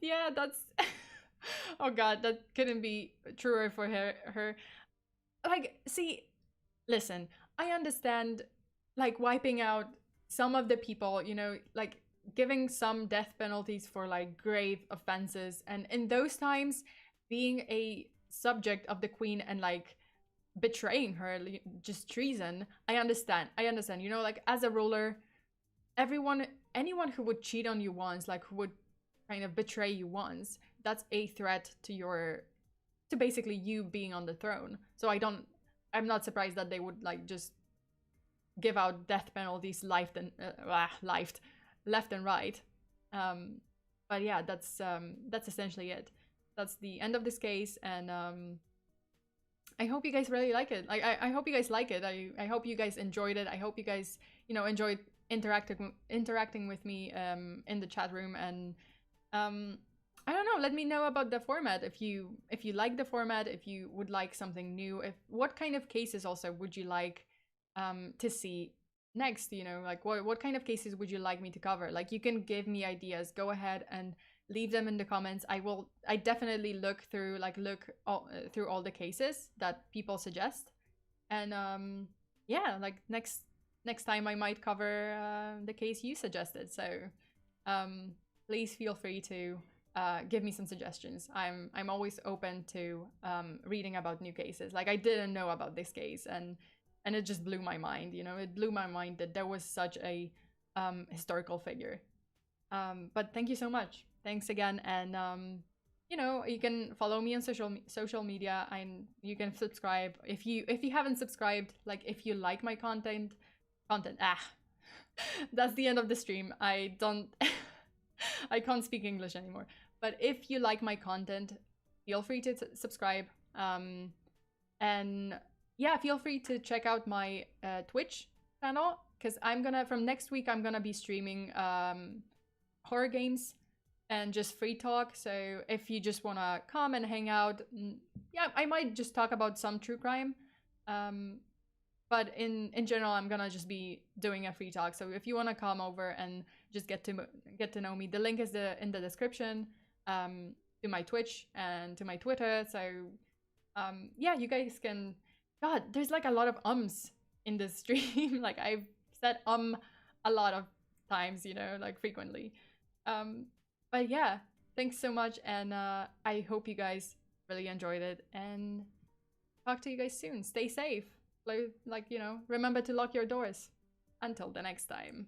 yeah, that's oh god, that couldn't be truer for her. Like, see, listen, I understand, like, wiping out some of the people, like giving some death penalties for like grave offenses, and in those times being a subject of the queen and like betraying her, just treason. I understand, like, as a ruler, anyone who would cheat on you once, like who would kind of betray you once, that's a threat to basically you being on the throne. So I'm not surprised that they would like just give out death penalties left and right. But yeah, that's essentially it. That's the end of this case, and I hope you guys really like it. Like, I hope you guys like it. I hope you guys enjoyed it. I hope you guys, enjoyed interacting with me in the chat room, and I don't know, let me know about the format. If you like the format, if you would like something new, what kind of cases also would you like to see next, like what kind of cases would you like me to cover? Like, you can give me ideas. Go ahead and leave them in the comments. I definitely look through all the cases that people suggest, and yeah, like next time I might cover the case you suggested. So please feel free to give me some suggestions. I'm always open to reading about new cases. Like, I didn't know about this case, and it just blew my mind. It blew my mind that there was such a historical figure. But thank you so much. Thanks again, and you can follow me on social media, and you can subscribe if you haven't subscribed. Like, if you like my content. That's the end of the stream. I can't speak English anymore. But if you like my content, feel free to subscribe. And yeah, feel free to check out my Twitch channel, because from next week, I'm gonna be streaming horror games and just free talk. So if you just wanna come and hang out, yeah, I might just talk about some true crime. But in general, I'm gonna just be doing a free talk. So if you wanna come over and just get to know me, the link is in the description to my Twitch and to my Twitter. So yeah, you guys can. God, there's like a lot of ums in this stream. Like, I've said a lot of times, like frequently. But yeah, thanks so much, and I hope you guys really enjoyed it, and talk to you guys soon. Stay safe. Like, you know, remember to lock your doors. Until the next time.